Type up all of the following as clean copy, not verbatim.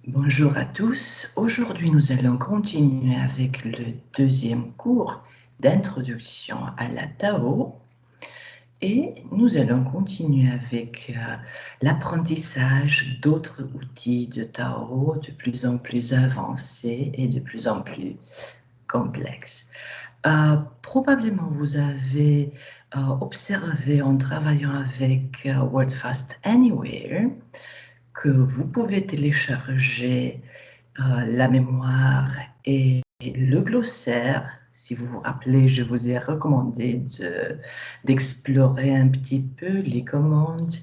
Bonjour à tous. Aujourd'hui, nous allons continuer avec le deuxième cours d'introduction à la Tao et nous allons continuer avec l'apprentissage d'autres outils de Tao de plus en plus avancés et de plus en plus complexes. Probablement, vous avez observé en travaillant avec WordFast Anywhere que vous pouvez télécharger la mémoire et le glossaire. Si vous vous rappelez, je vous ai recommandé d'explorer un petit peu les commandes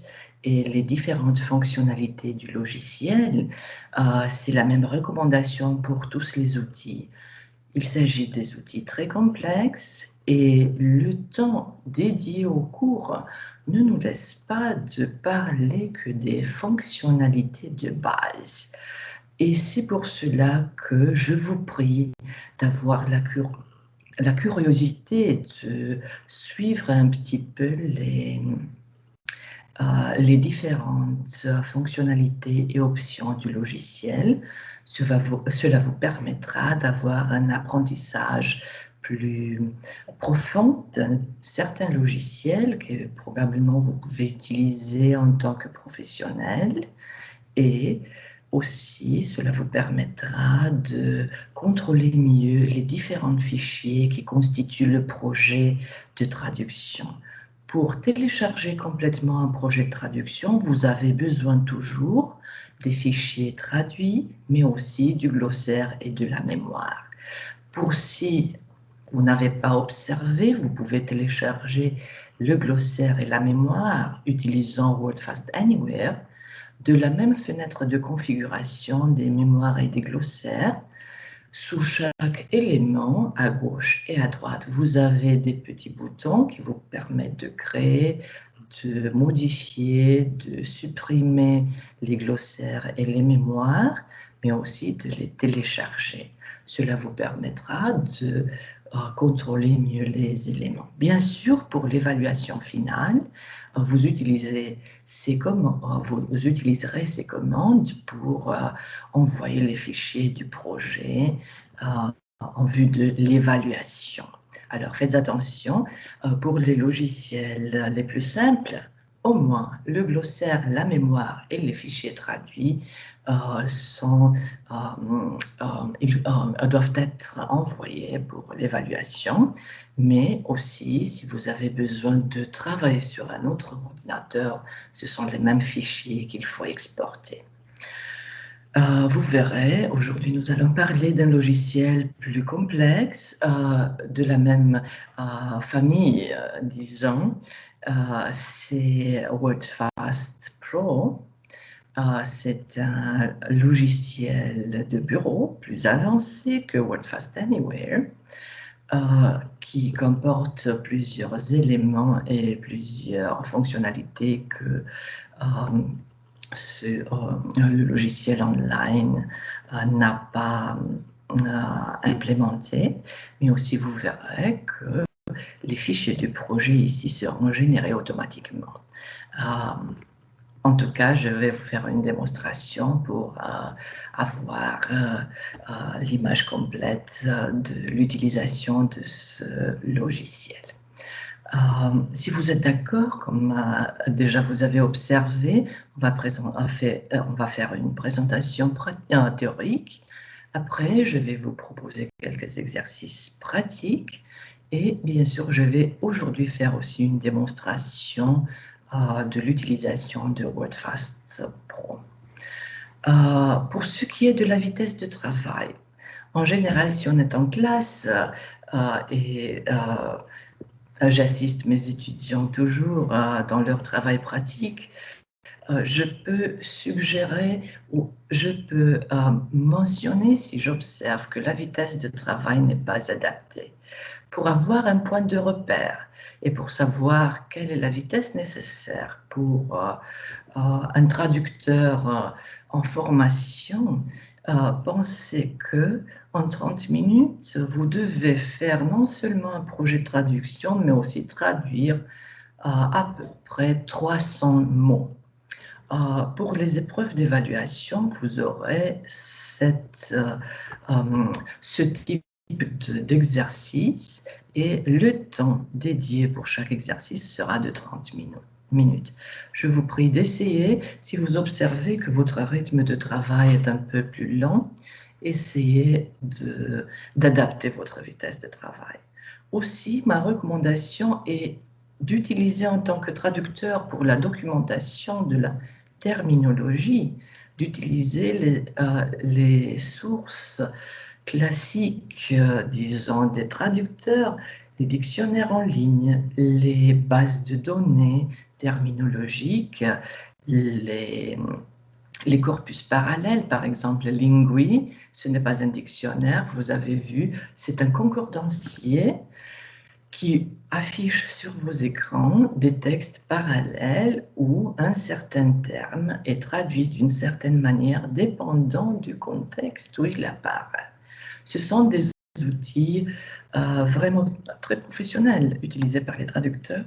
et les différentes fonctionnalités du logiciel. C'est la même recommandation pour tous les outils. Il s'agit des outils très complexes et le temps dédié au cours ne nous laisse pas de parler que des fonctionnalités de base. Et c'est pour cela que je vous prie d'avoir la curiosité de suivre un petit peu les différentes fonctionnalités et options du logiciel. Cela vous permettra d'avoir un apprentissage plus profond d'un certain logiciel que probablement vous pouvez utiliser en tant que professionnel. Et aussi, cela vous permettra de contrôler mieux les différents fichiers qui constituent le projet de traduction. Pour télécharger complètement un projet de traduction, vous avez besoin toujours des fichiers traduits, mais aussi du glossaire et de la mémoire. Pour si vous n'avez pas observé, vous pouvez télécharger le glossaire et la mémoire utilisant WordFast Anywhere de la même fenêtre de configuration des mémoires et des glossaires. Sous chaque élément, à gauche et à droite, vous avez des petits boutons qui vous permettent de créer, de modifier, de supprimer les glossaires et les mémoires, mais aussi de les télécharger. Cela vous permettra de contrôler mieux les éléments. Bien sûr, pour l'évaluation finale, vous utiliserez ces commandes pour envoyer les fichiers du projet en vue de l'évaluation. Alors, faites attention, pour les logiciels les plus simples, au moins le glossaire, la mémoire et les fichiers traduits doivent être envoyés pour l'évaluation, mais aussi si vous avez besoin de travailler sur un autre ordinateur, ce sont les mêmes fichiers qu'il faut exporter. Vous verrez, aujourd'hui nous allons parler d'un logiciel plus complexe, de la même famille, disons, c'est WordFast Pro. C'est un logiciel de bureau plus avancé que WordFast Anywhere, qui comporte plusieurs éléments et plusieurs fonctionnalités que le logiciel online n'a pas implémenté, mais aussi vous verrez que les fichiers du projet ici seront générés automatiquement. En tout cas, je vais vous faire une démonstration pour avoir l'image complète de l'utilisation de ce logiciel. Si vous êtes d'accord, comme déjà vous avez observé, on va faire une présentation théorique. Après, je vais vous proposer quelques exercices pratiques et bien sûr, je vais aujourd'hui faire aussi une démonstration de l'utilisation de WordFast Pro. Pour ce qui est de la vitesse de travail, en général, si on est en classe et j'assiste mes étudiants toujours dans leur travail pratique, je peux suggérer ou je peux mentionner si j'observe que la vitesse de travail n'est pas adaptée. Pour avoir un point de repère et pour savoir quelle est la vitesse nécessaire pour un traducteur en formation, pensez que en 30 minutes, vous devez faire non seulement un projet de traduction, mais aussi traduire à peu près 300 mots. Pour les épreuves d'évaluation, vous aurez ce type d'exercice et le temps dédié pour chaque exercice sera de 30 minutes. Je vous prie d'essayer. Si vous observez que votre rythme de travail est un peu plus lent, essayez d'adapter votre vitesse de travail. Aussi, ma recommandation est d'utiliser en tant que traducteur pour la documentation de la terminologie, d'utiliser les sources classiques, disons, des traducteurs, les dictionnaires en ligne, les bases de données terminologiques, les corpus parallèles, par exemple, Lingui, ce n'est pas un dictionnaire, vous avez vu, c'est un concordancier qui affiche sur vos écrans des textes parallèles où un certain terme est traduit d'une certaine manière dépendant du contexte où il apparaît. Ce sont des outils vraiment très professionnels utilisés par les traducteurs,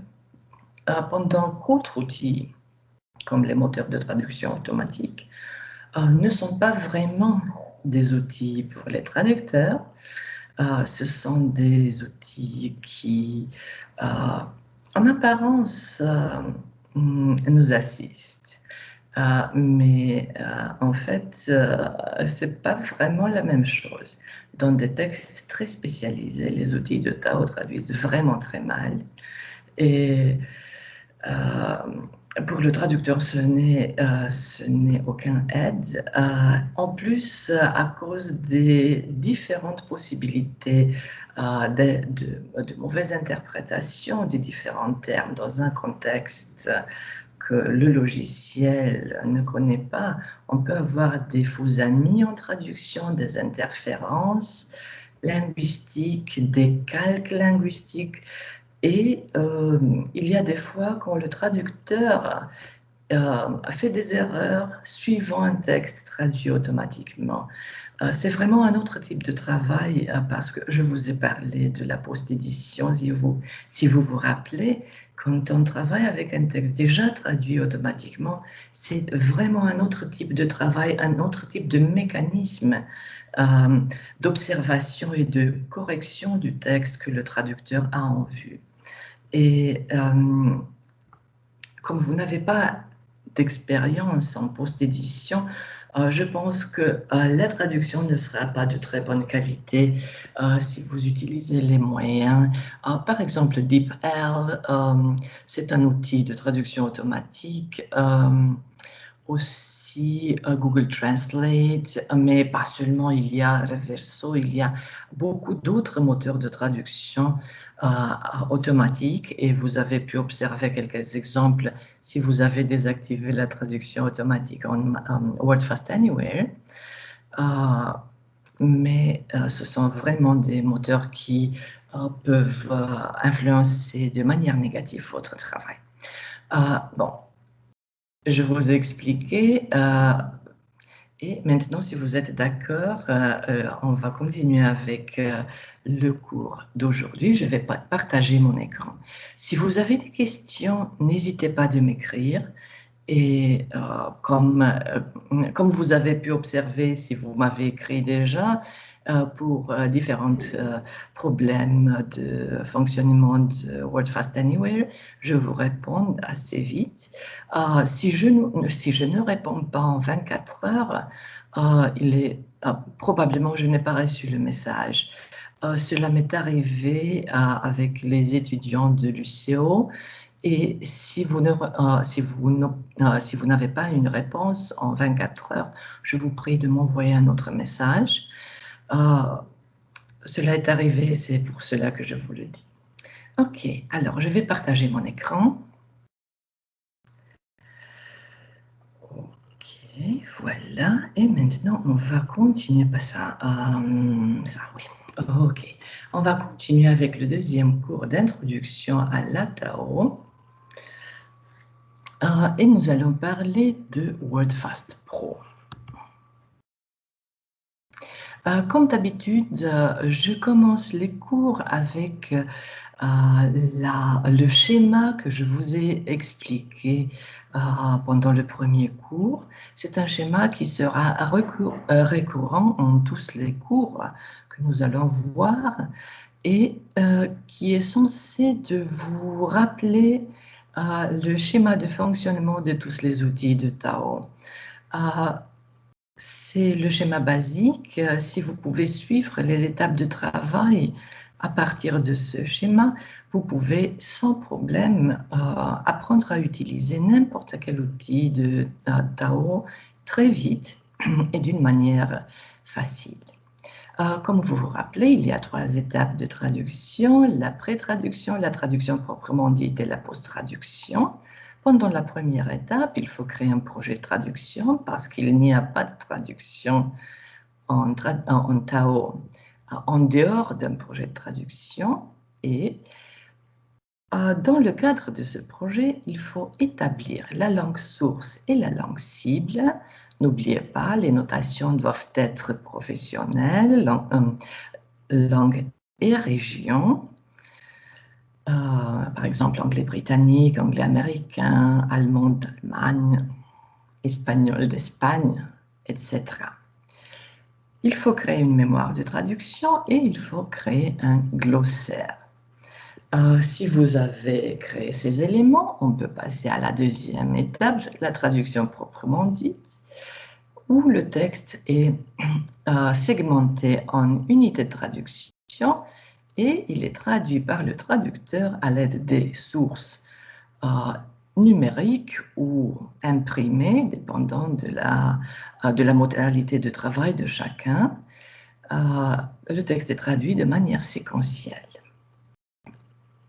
pendant qu'autres outils, comme les moteurs de traduction automatique, ne sont pas vraiment des outils pour les traducteurs. Ce sont des outils qui, en apparence, nous assistent. Mais en fait, ce n'est pas vraiment la même chose. Dans des textes très spécialisés, les outils de Tao traduisent vraiment très mal. Et pour le traducteur, ce n'est aucun aide. En plus, à cause des différentes possibilités de mauvaise interprétation des différents termes dans un contexte que le logiciel ne connaît pas, on peut avoir des faux amis en traduction, des interférences linguistiques, des calques linguistiques. Et il y a des fois quand le traducteur fait des erreurs suivant un texte traduit automatiquement. C'est vraiment un autre type de travail parce que je vous ai parlé de la post-édition. Si vous vous rappelez, quand on travaille avec un texte déjà traduit automatiquement, c'est vraiment un autre type de travail, un autre type de mécanisme d'observation et de correction du texte que le traducteur a en vue. Et comme vous n'avez pas d'expérience en post-édition, je pense que la traduction ne sera pas de très bonne qualité si vous utilisez les moyens. Par exemple, DeepL, c'est un outil de traduction automatique. Aussi Google Translate, mais pas seulement, il y a Reverso, il y a beaucoup d'autres moteurs de traduction automatique et vous avez pu observer quelques exemples si vous avez désactivé la traduction automatique en WordFast Anywhere. Mais ce sont vraiment des moteurs qui peuvent influencer de manière négative votre travail. Bon, je vous ai expliqué. Et maintenant, si vous êtes d'accord, on va continuer avec le cours d'aujourd'hui. Je vais partager mon écran. Si vous avez des questions, n'hésitez pas de m'écrire. Et comme vous avez pu observer, si vous m'avez écrit déjà, pour différents problèmes de fonctionnement de WordFast Anywhere, je vous réponds assez vite. Si je ne réponds pas en 24 heures, probablement je n'ai pas reçu le message. Cela m'est arrivé avec les étudiants de l'UCO. Et si vous n'avez pas une réponse en 24 heures, je vous prie de m'envoyer un autre message. Cela est arrivé, c'est pour cela que je vous le dis. OK, alors je vais partager mon écran. OK, voilà. Et maintenant, on va continuer par ça. Oui. OK. On va continuer avec le deuxième cours d'introduction à la Tao. Et nous allons parler de WordFast Pro. Comme d'habitude, je commence les cours avec le schéma que je vous ai expliqué pendant le premier cours. C'est un schéma qui sera récurrent en tous les cours que nous allons voir et qui est censé de vous rappeler le schéma de fonctionnement de tous les outils de Tao. C'est le schéma basique. Si vous pouvez suivre les étapes de travail à partir de ce schéma, vous pouvez sans problème apprendre à utiliser n'importe quel outil de Tao très vite et d'une manière facile. Comme vous vous rappelez, il y a 3 étapes de traduction, la pré-traduction, la traduction proprement dite et la post-traduction. Pendant la première étape, il faut créer un projet de traduction parce qu'il n'y a pas de traduction en Tao en dehors d'un projet de traduction. Et dans le cadre de ce projet, il faut établir la langue source et la langue cible. N'oubliez pas, les notations doivent être professionnelles, langue et région. Par exemple, anglais britannique, anglais américain, allemand d'Allemagne, espagnol d'Espagne, etc. Il faut créer une mémoire de traduction et il faut créer un glossaire. Si vous avez créé ces éléments, on peut passer à la deuxième étape, la traduction proprement dite, où le texte est segmenté en unités de traduction et il est traduit par le traducteur à l'aide des sources numériques ou imprimées, dépendant de la modalité de travail de chacun. Le texte est traduit de manière séquentielle.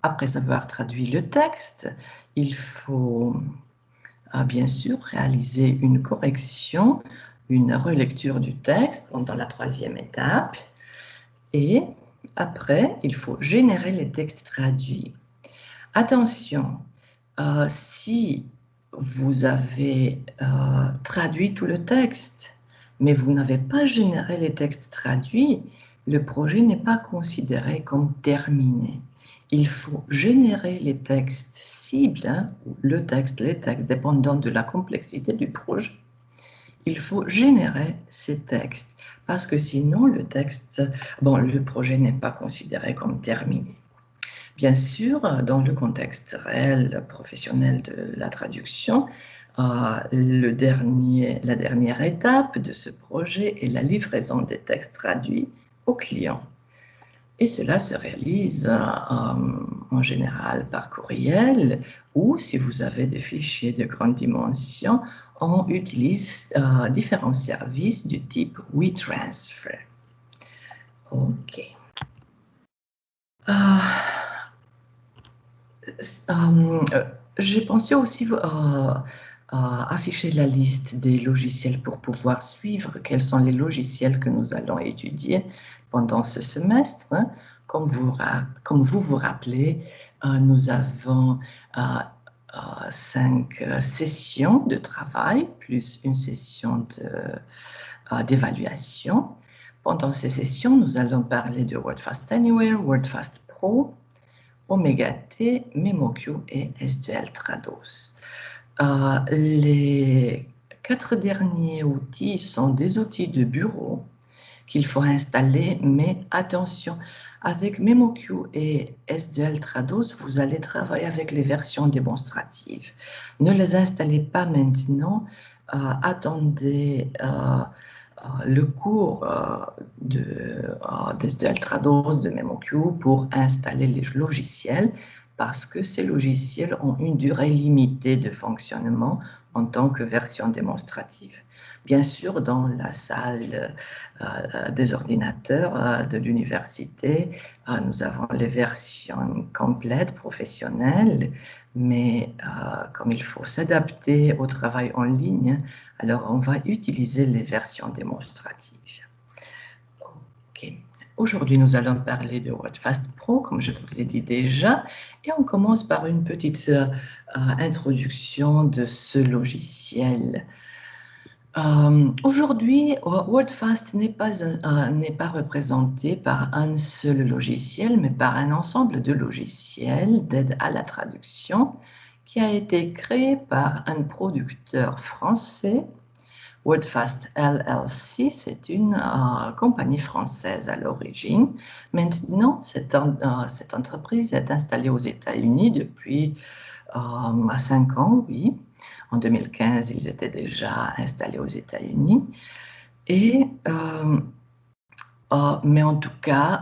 Après avoir traduit le texte, il faut bien sûr réaliser une correction, une relecture du texte pendant la 3e étape. Et après, il faut générer les textes traduits. Attention, si vous avez traduit tout le texte, mais vous n'avez pas généré les textes traduits, le projet n'est pas considéré comme terminé. Il faut générer les textes cibles, ou les textes, dépendant de la complexité du projet. Il faut générer ces textes, parce que sinon le projet n'est pas considéré comme terminé. Bien sûr, dans le contexte réel professionnel de la traduction, la dernière étape de ce projet est la livraison des textes traduits au client. Et cela se réalise en général par courriel ou, si vous avez des fichiers de grande dimension, on utilise différents services du type WeTransfer. OK. J'ai pensé aussi afficher la liste des logiciels pour pouvoir suivre quels sont les logiciels que nous allons étudier pendant ce semestre. Comme vous vous rappelez, nous avons 5 sessions de travail plus une session d'évaluation. Pendant ces sessions, nous allons parler de WordFast Anywhere, WordFast Pro, Omega T, MemoQ et S2L Trados. Les 4 derniers outils sont des outils de bureau qu'il faut installer, mais attention, avec MemoQ et S2L Trados, vous allez travailler avec les versions démonstratives. Ne les installez pas maintenant, attendez le cours d'S2L Trados, de MemoQ pour installer les logiciels, parce que ces logiciels ont une durée limitée de fonctionnement en tant que version démonstrative. Bien sûr, dans la salle des ordinateurs de l'université, nous avons les versions complètes, professionnelles, mais comme il faut s'adapter au travail en ligne, alors on va utiliser les versions démonstratives. OK. Aujourd'hui, nous allons parler de WordFast Pro, comme je vous ai dit déjà, et on commence par une petite introduction de ce logiciel. Aujourd'hui, WordFast n'est pas représenté par un seul logiciel, mais par un ensemble de logiciels d'aide à la traduction qui a été créé par un producteur français, Wordfast LLC. C'est une compagnie française à l'origine. Maintenant, cette entreprise est installée aux États-Unis depuis 5 ans, oui. En 2015, ils étaient déjà installés aux États-Unis. Et mais en tout cas,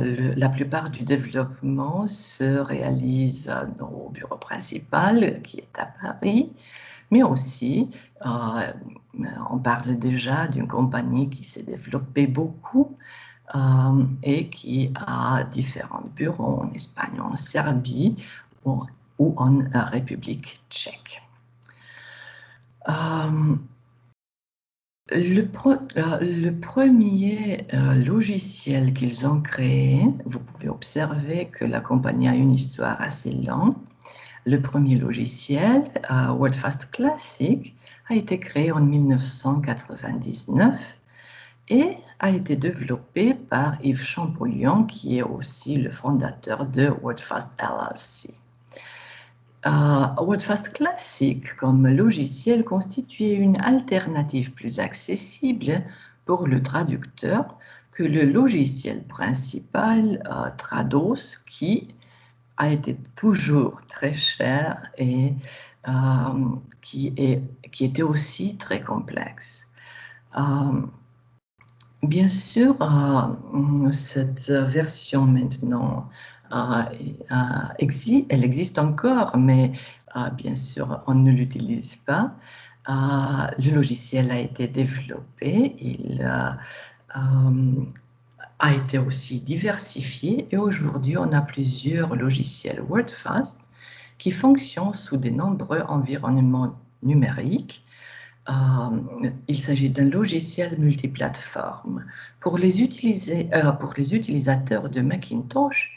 la plupart du développement se réalise au bureau principal qui est à Paris, mais aussi, on parle déjà d'une compagnie qui s'est développée beaucoup et qui a différents bureaux en Espagne, en Serbie ou en République tchèque. Le premier logiciel qu'ils ont créé, vous pouvez observer que la compagnie a une histoire assez longue. Le premier logiciel, Wordfast Classic, a été créé en 1999 et a été développé par Yves Champollion, qui est aussi le fondateur de Wordfast LLC. Wordfast Classic comme logiciel constituait une alternative plus accessible pour le traducteur que le logiciel principal Trados, qui a été toujours très cher et qui était aussi très complexe. Bien sûr, cette version maintenant, elle existe encore, mais bien sûr, on ne l'utilise pas. Le logiciel a été développé, il a été aussi diversifié et aujourd'hui, on a plusieurs logiciels Wordfast qui fonctionnent sous de nombreux environnements numériques. Il s'agit d'un logiciel multiplateforme. Pour les utilisateurs de Macintosh,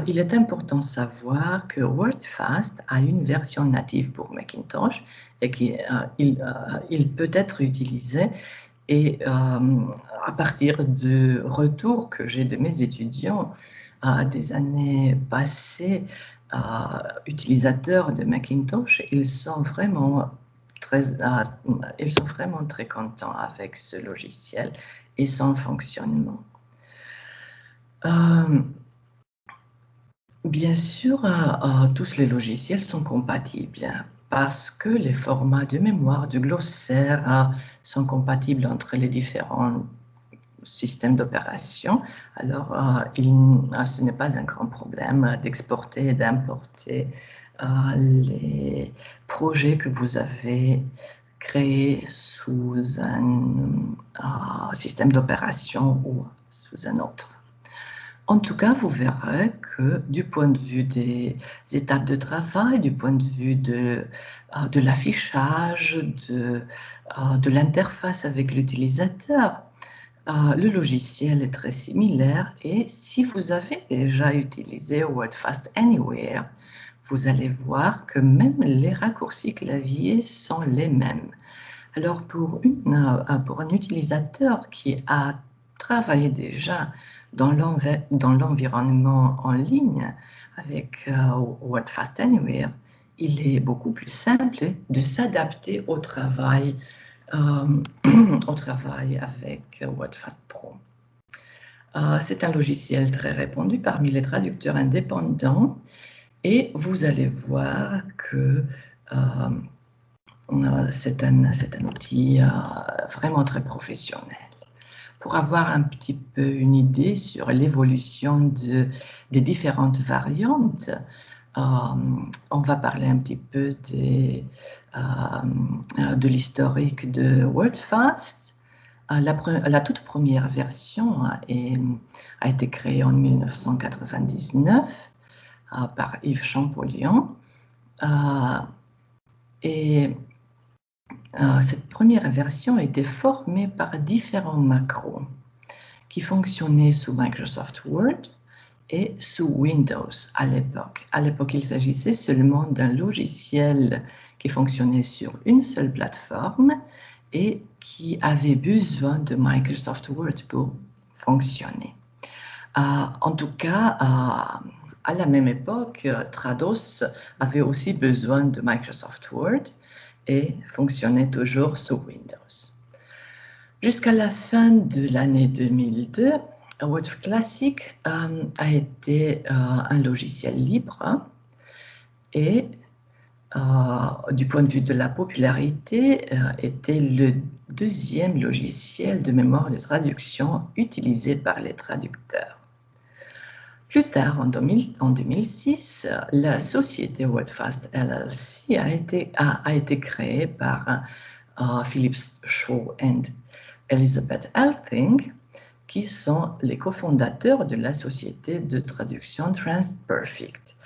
il est important de savoir que Wordfast a une version native pour Macintosh et qu'il peut être utilisé. Et à partir de retours que j'ai de mes étudiants des années passées, utilisateurs de Macintosh, ils sont vraiment très contents avec ce logiciel et son fonctionnement. Bien sûr, tous les logiciels sont compatibles parce que les formats de mémoire de glossaire sont compatibles entre les différents systèmes d'opération. Alors, ce n'est pas un grand problème d'exporter et d'importer les projets que vous avez créés sous un système d'opération ou sous un autre. En tout cas, vous verrez que du point de vue des étapes de travail, du point de vue de l'affichage, de l'interface avec l'utilisateur, le logiciel est très similaire et si vous avez déjà utilisé Wordfast Anywhere, vous allez voir que même les raccourcis clavier sont les mêmes. Alors pour un utilisateur qui a travaillé déjà dans l'environnement en ligne avec Wordfast Anywhere, il est beaucoup plus simple de s'adapter au travail avec Wordfast Pro. C'est un logiciel très répandu parmi les traducteurs indépendants et vous allez voir que c'est un outil vraiment très professionnel. Pour avoir un petit peu une idée sur l'évolution des différentes variantes, on va parler un petit peu de l'historique de Wordfast. La toute première version a été créée en 1999 par Yves Champollion. Et cette première version était formée par différents macros qui fonctionnaient sous Microsoft Word et sous Windows à l'époque. À l'époque, il s'agissait seulement d'un logiciel qui fonctionnait sur une seule plateforme et qui avait besoin de Microsoft Word pour fonctionner. En tout cas, À la même époque, Trados avait aussi besoin de Microsoft Word et fonctionnait toujours sous Windows. Jusqu'à la fin de l'année 2002, Word Classic a été un logiciel libre et du point de vue de la popularité, était le deuxième logiciel de mémoire de traduction utilisé par les traducteurs. Plus tard, en 2006, la société WordFast LLC a été créée par Philip Shaw et Elizabeth Elting, qui sont les cofondateurs de la société de traduction TransPerfect.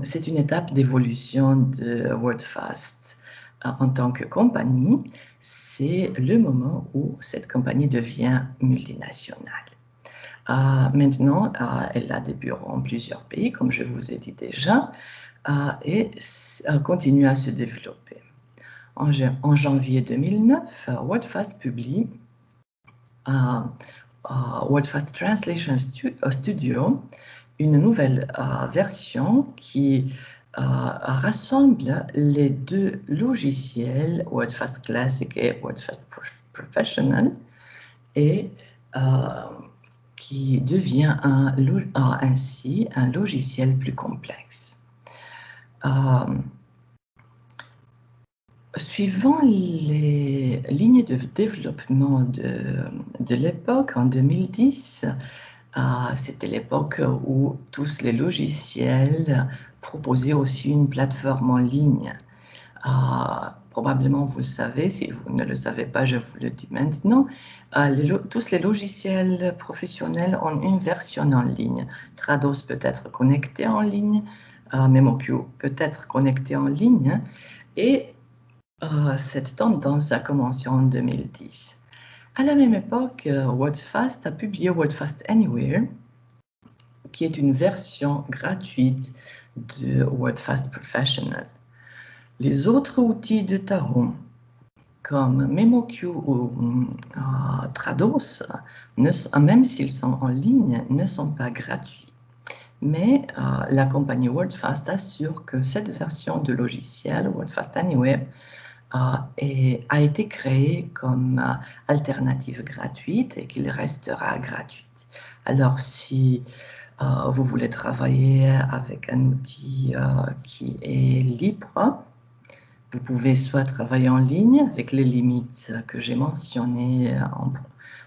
C'est une étape d'évolution de WordFast en tant que compagnie. C'est le moment où cette compagnie devient multinationale. Maintenant, elle a des bureaux en plusieurs pays, comme je vous ai dit déjà, et continue à se développer. En janvier 2009, WordFast publie WordFast Translation Studio, une nouvelle version qui rassemble les deux logiciels, WordFast Classic et WordFast Professional, et qui devient ainsi un logiciel plus complexe. Suivant les lignes de développement de l'époque, en 2010, c'était l'époque où tous les logiciels proposaient aussi une plateforme en ligne. Probablement, vous le savez, si vous ne le savez pas, je vous le dis maintenant. Tous les logiciels professionnels ont une version en ligne. Trados peut être connecté en ligne, MemoQ peut être connecté en ligne, et cette tendance a commencé en 2010. À la même époque, WordFast a publié WordFast Anywhere, qui est une version gratuite de WordFast Professional. Les autres outils de Tarom, comme MemoQ ou Trados, même s'ils sont en ligne, ne sont pas gratuits. Mais la compagnie WordFast assure que cette version de logiciel, WordFast Anywhere, a été créée comme alternative gratuite et qu'il restera gratuite. Alors, si vous voulez travailler avec un outil qui est libre, vous pouvez soit travailler en ligne avec les limites que j'ai mentionnées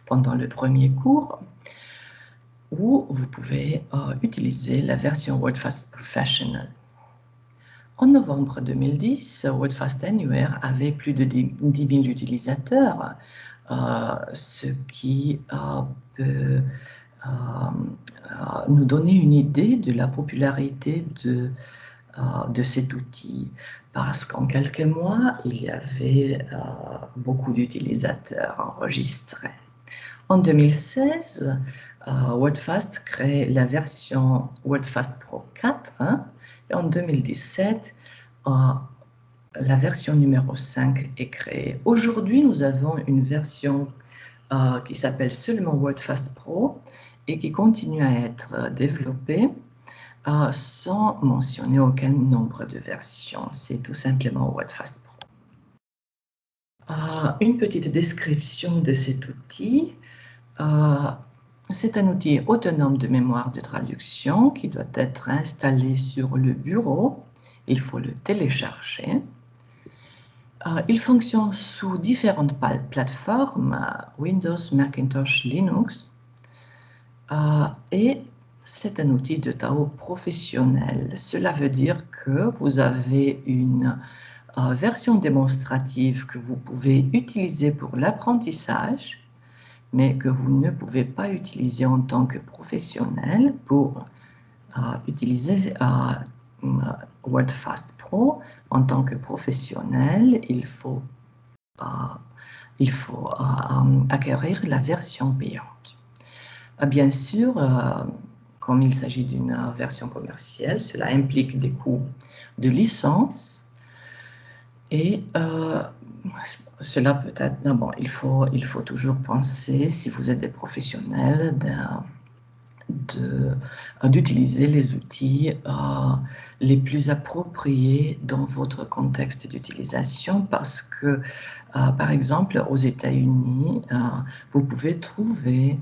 pendant le premier cours, ou vous pouvez utiliser la version WordFast Professional. En novembre 2010, WordFast Anywhere avait plus de 10 000 utilisateurs, ce qui peut nous donner une idée de la popularité de cet outil, parce qu'en quelques mois, il y avait beaucoup d'utilisateurs enregistrés. En 2016, WordFast crée la version WordFast Pro 4, et en 2017, la version numéro 5 est créée. Aujourd'hui, nous avons une version qui s'appelle seulement WordFast Pro et qui continue à être développée sans mentionner aucun nombre de versions. C'est tout simplement WordFast Pro. Une petite description de cet outil. C'est un outil autonome de mémoire de traduction qui doit être installé sur le bureau. Il faut le télécharger. Il fonctionne sous différentes plateformes, Windows, Macintosh, Linux. Et c'est un outil de Tao professionnel. Cela veut dire que vous avez une version démonstrative que vous pouvez utiliser pour l'apprentissage, mais que vous ne pouvez pas utiliser en tant que professionnel. Pour utiliser WordFast Pro en tant que professionnel, il faut acquérir la version payante. Bien sûr, comme il s'agit d'une version commerciale, cela implique des coûts de licence et cela peut être, bon, il faut toujours penser, si vous êtes des professionnels, d'utiliser les outils les plus appropriés dans votre contexte d'utilisation parce que, par exemple, aux États-Unis, vous pouvez trouver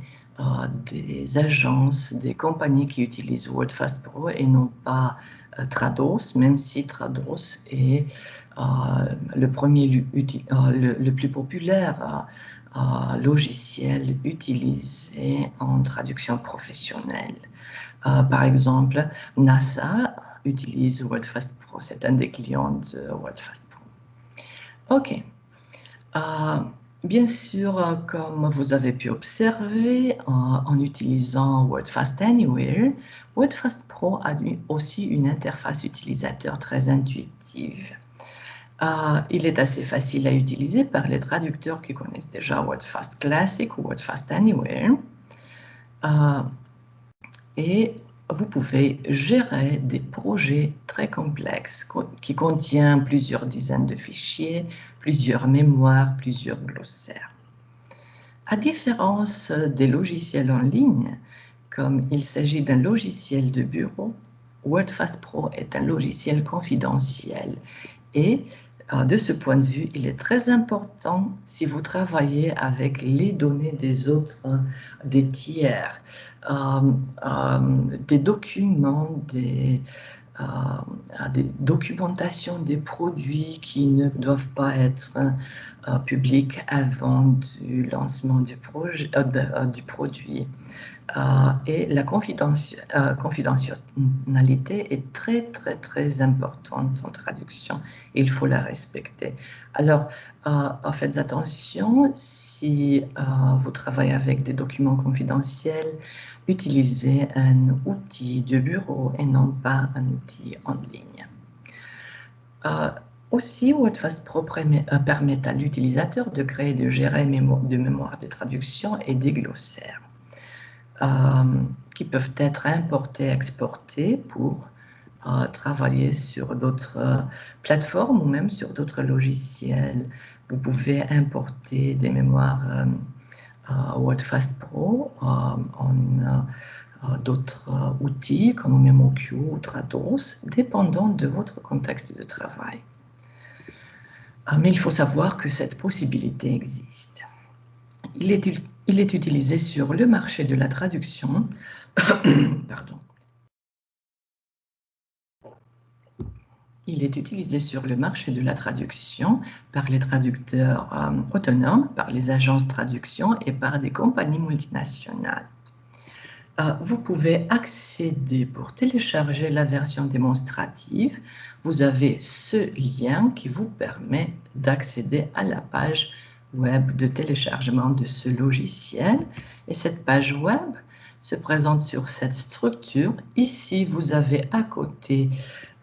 des agences, des compagnies qui utilisent WordFast Pro et non pas Trados, même si Trados est le plus populaire logiciel utilisé en traduction professionnelle. Par exemple, NASA utilise WordFast Pro, c'est un des clients de WordFast Pro. OK. Bien sûr, comme vous avez pu observer, en utilisant WordFast Anywhere, WordFast Pro a aussi une interface utilisateur très intuitive. Il est assez facile à utiliser par les traducteurs qui connaissent déjà WordFast Classic ou WordFast Anywhere. Et vous pouvez gérer des projets très complexes qui contiennent plusieurs dizaines de fichiers, plusieurs mémoires, plusieurs glossaires. À différence des logiciels en ligne, comme il s'agit d'un logiciel de bureau, WordFast Pro est un logiciel confidentiel et de ce point de vue, il est très important si vous travaillez avec les données des autres, des tiers, des documents, des documentations des produits qui ne doivent pas être publics avant du lancement du produit. Et la confidentialité est très, très, très importante en traduction. Il faut la respecter. Alors, faites attention, si vous travaillez avec des documents confidentiels, utilisez un outil de bureau et non pas un outil en ligne. Aussi, WordFast Pro permet à l'utilisateur de créer et de gérer des mémoires de traduction et des glossaires. Qui peuvent être importés, exportés pour travailler sur d'autres plateformes ou même sur d'autres logiciels. Vous pouvez importer des mémoires WordFast Pro en d'autres outils comme MemoQ ou Trados, dépendant de votre contexte de travail. Mais il faut savoir que cette possibilité existe. Il est utilisé sur le marché de la traduction. Pardon. Il est utilisé sur le marché de la traduction par les traducteurs autonomes, par les agences de traduction et par des compagnies multinationales. Vous pouvez accéder pour télécharger la version démonstrative. Vous avez ce lien qui vous permet d'accéder à la page web de téléchargement de ce logiciel. Et cette page web se présente sur cette structure. Ici, vous avez à côté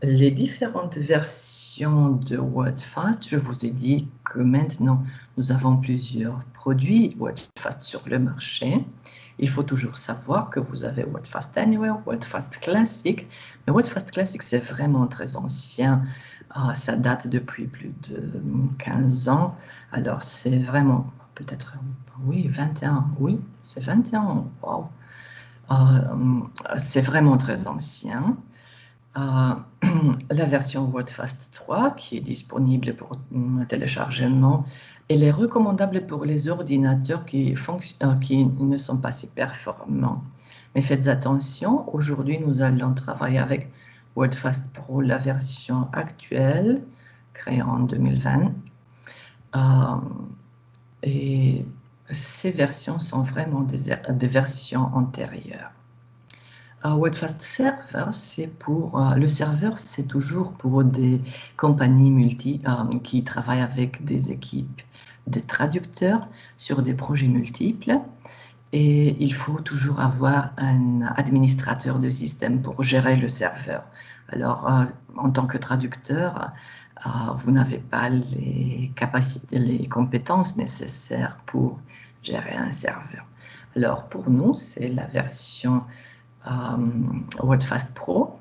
les différentes versions de WordFast. Je vous ai dit que maintenant, nous avons plusieurs produits WordFast sur le marché. Il faut toujours savoir que vous avez WordFast Anywhere, WordFast Classic. Mais WordFast Classic, c'est vraiment très ancien. Ça date depuis plus de 15 ans. Alors, c'est vraiment, peut-être, oui, 21. Oui, c'est 21. Wow. C'est vraiment très ancien. La version WordFast 3 qui est disponible pour téléchargement, elle est recommandable pour les ordinateurs qui ne sont pas si performants. Mais faites attention, aujourd'hui nous allons travailler avec WordFast Pro, la version actuelle, créée en 2020. Et ces versions sont vraiment des versions antérieures. WordFast Server, le serveur, c'est toujours pour des compagnies qui travaillent avec des équipes de traducteurs sur des projets multiples. Et il faut toujours avoir un administrateur de système pour gérer le serveur. Alors, en tant que traducteur, vous n'avez pas les capacités, les compétences nécessaires pour gérer un serveur. Alors, pour nous, c'est la version WordFast Pro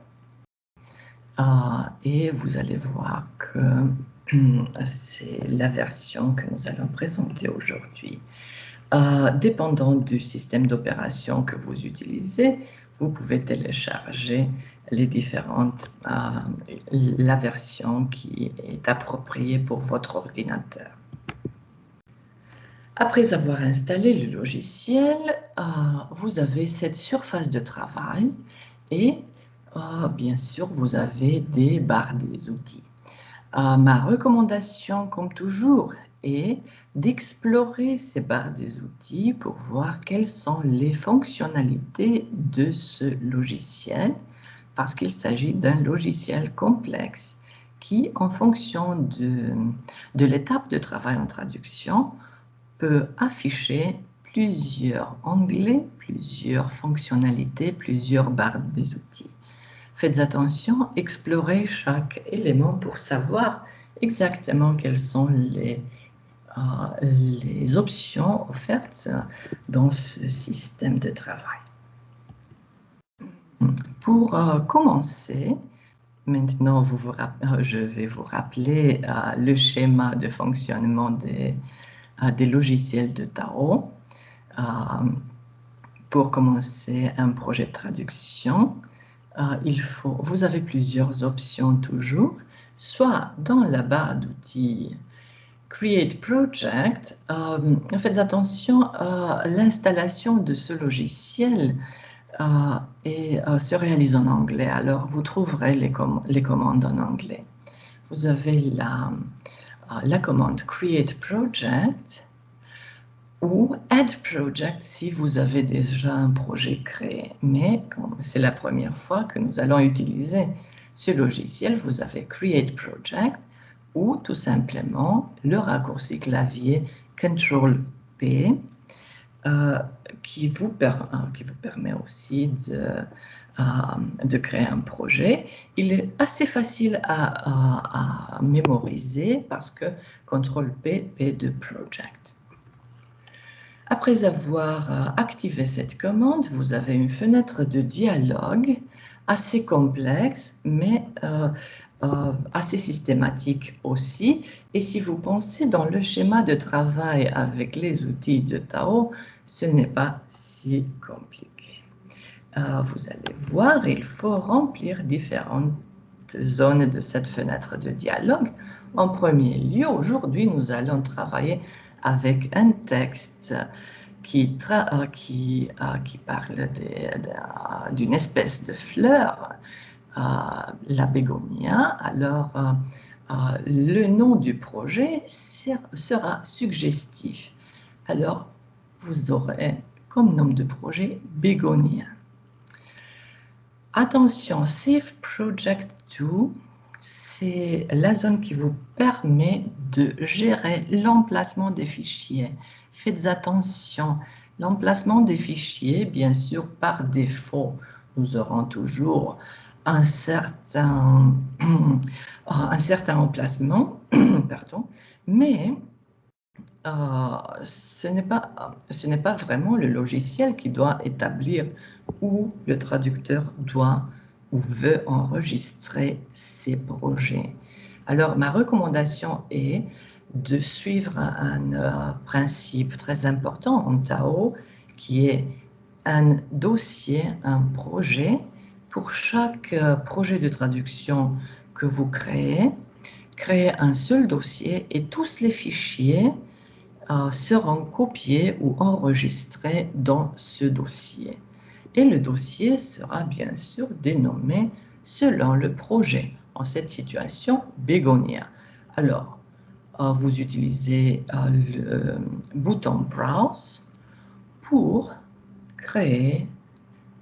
et vous allez voir que c'est la version que nous allons présenter aujourd'hui. Dépendant du système d'opération que vous utilisez, vous pouvez télécharger les différentes, la version qui est appropriée pour votre ordinateur. Après avoir installé le logiciel, vous avez cette surface de travail et bien sûr, vous avez des barres des outils. Ma recommandation, comme toujours, est d'explorer ces barres des outils pour voir quelles sont les fonctionnalités de ce logiciel, parce qu'il s'agit d'un logiciel complexe qui, en fonction de l'étape de travail en traduction, peut afficher plusieurs onglets, plusieurs fonctionnalités, plusieurs barres des outils. Faites attention, explorez chaque élément pour savoir exactement quelles sont les options offertes dans ce système de travail. Pour commencer, maintenant je vais vous rappeler le schéma de fonctionnement des logiciels de Tao. Pour commencer un projet de traduction, vous avez plusieurs options toujours, soit dans la barre d'outils Create Project, faites attention à l'installation de ce logiciel se réalise en anglais, alors vous trouverez les commandes en anglais. Vous avez la commande Create Project ou Add Project si vous avez déjà un projet créé. Mais comme c'est la première fois que nous allons utiliser ce logiciel, vous avez Create Project ou tout simplement le raccourci clavier Ctrl+P qui vous permet aussi de créer un projet. Il est assez facile à mémoriser parce que Ctrl+P, P de Project. Après avoir activé cette commande, vous avez une fenêtre de dialogue assez complexe, mais assez systématique aussi. Et si vous pensez dans le schéma de travail avec les outils de Tao, ce n'est pas si compliqué. Vous allez voir, il faut remplir différentes zones de cette fenêtre de dialogue. En premier lieu, aujourd'hui, nous allons travailler avec un texte qui parle d'une espèce de fleur, la bégonia. Alors, le nom du projet sera suggestif. Alors, vous aurez comme nom de projet bégonia. Attention, Save Project To, c'est la zone qui vous permet de gérer l'emplacement des fichiers. Faites attention, l'emplacement des fichiers, bien sûr, par défaut, nous aurons toujours un certain emplacement, pardon, mais ce n'est pas vraiment le logiciel qui doit établir où le traducteur doit ou veut enregistrer ses projets. Alors, ma recommandation est de suivre un principe très important en Tao, qui est un dossier, un projet. Pour chaque projet de traduction que vous créez un seul dossier et tous les fichiers seront copiés ou enregistrés dans ce dossier. Et le dossier sera bien sûr dénommé selon le projet. En cette situation, bégonia. Alors, vous utilisez le bouton Browse pour créer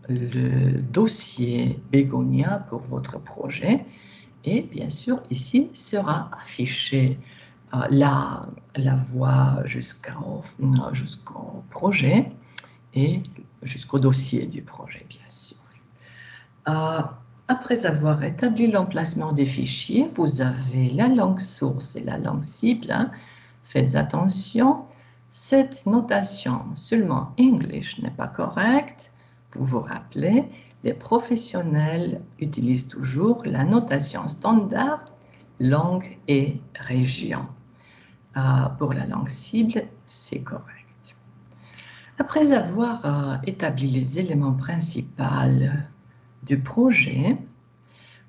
le dossier bégonia pour votre projet. Et bien sûr, ici sera affiché la voie jusqu'au projet et jusqu'au dossier du projet, bien sûr. Après avoir établi l'emplacement des fichiers, vous avez la langue source et la langue cible. Faites attention, cette notation seulement English n'est pas correcte. Vous vous rappelez, les professionnels utilisent toujours la notation standard, langue et région. Pour la langue cible, c'est correct. Après avoir établi les éléments principaux du projet,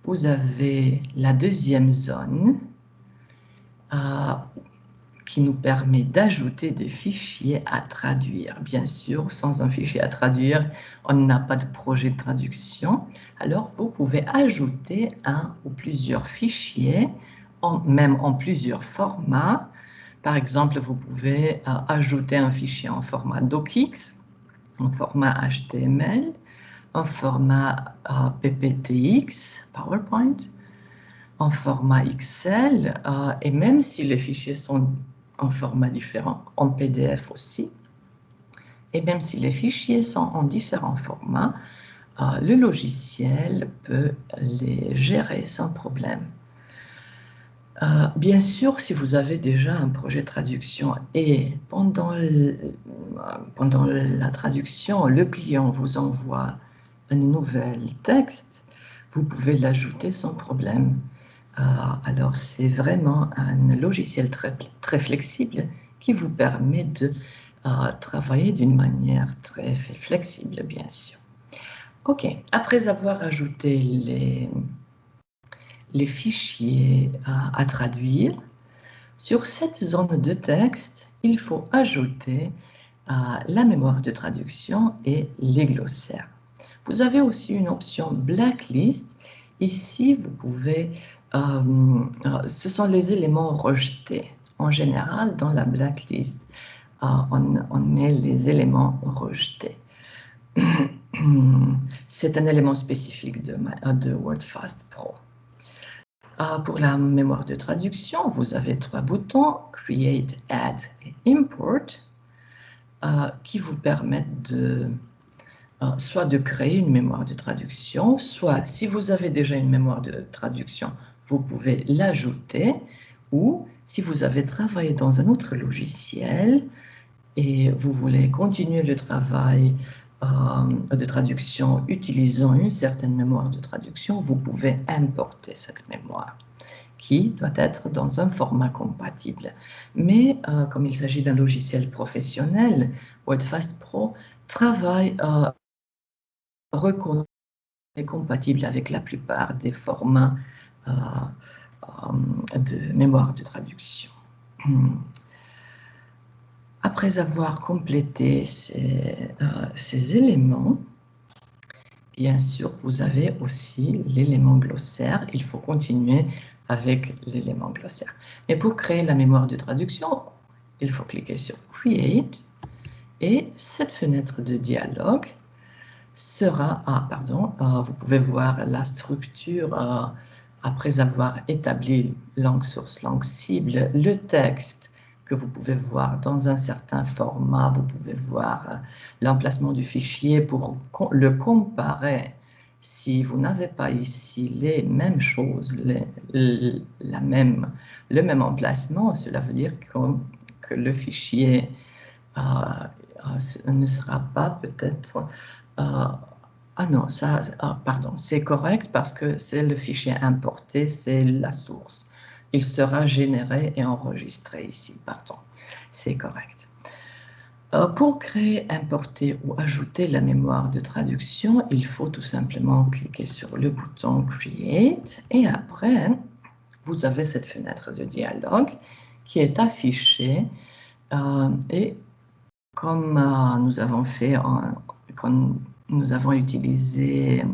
vous avez la deuxième zone qui nous permet d'ajouter des fichiers à traduire. Bien sûr, sans un fichier à traduire, on n'a pas de projet de traduction. Alors, vous pouvez ajouter un ou plusieurs fichiers, même en plusieurs formats. Par exemple, vous pouvez ajouter un fichier en format docx, en format HTML, en format PPTX, PowerPoint, en format Excel, et même si les fichiers sont en format différent, en PDF aussi, et même si les fichiers sont en différents formats, le logiciel peut les gérer sans problème. Bien sûr, si vous avez déjà un projet de traduction et pendant la traduction, le client vous envoie un nouvel texte, vous pouvez l'ajouter sans problème. Alors, c'est vraiment un logiciel très flexible qui vous permet de travailler d'une manière très flexible, bien sûr. OK, après avoir ajouté les fichiers à traduire, sur cette zone de texte, il faut ajouter la mémoire de traduction et les glossaires. Vous avez aussi une option blacklist. Ici, vous pouvez, ce sont les éléments rejetés. En général, dans la blacklist, on met les éléments rejetés. C'est un élément spécifique de WordFast Pro. Pour la mémoire de traduction, vous avez trois boutons, Create, Add et Import, qui vous permettent soit de créer une mémoire de traduction, soit si vous avez déjà une mémoire de traduction, vous pouvez l'ajouter, ou si vous avez travaillé dans un autre logiciel et vous voulez continuer le travail de traduction utilisant une certaine mémoire de traduction, vous pouvez importer cette mémoire qui doit être dans un format compatible. Mais comme il s'agit d'un logiciel professionnel, WordFast Pro travaille reconnaît et compatible avec la plupart des formats de mémoire de traduction. Après avoir complété ces éléments, bien sûr, vous avez aussi l'élément glossaire. Il faut continuer avec l'élément glossaire. Mais pour créer la mémoire de traduction, il faut cliquer sur Create et cette fenêtre de dialogue sera, vous pouvez voir la structure après avoir établi langue source, langue cible, le texte que vous pouvez voir dans un certain format, vous pouvez voir l'emplacement du fichier pour le comparer. Si vous n'avez pas ici les mêmes choses, le même emplacement, cela veut dire que le fichier ne sera pas peut-être... non, pardon, c'est correct parce que c'est le fichier importé, c'est la source. Il sera généré et enregistré ici, pardon, c'est correct. Pour créer, importer ou ajouter la mémoire de traduction, il faut tout simplement cliquer sur le bouton Create et après, vous avez cette fenêtre de dialogue qui est affichée et comme nous avons fait quand nous avons utilisé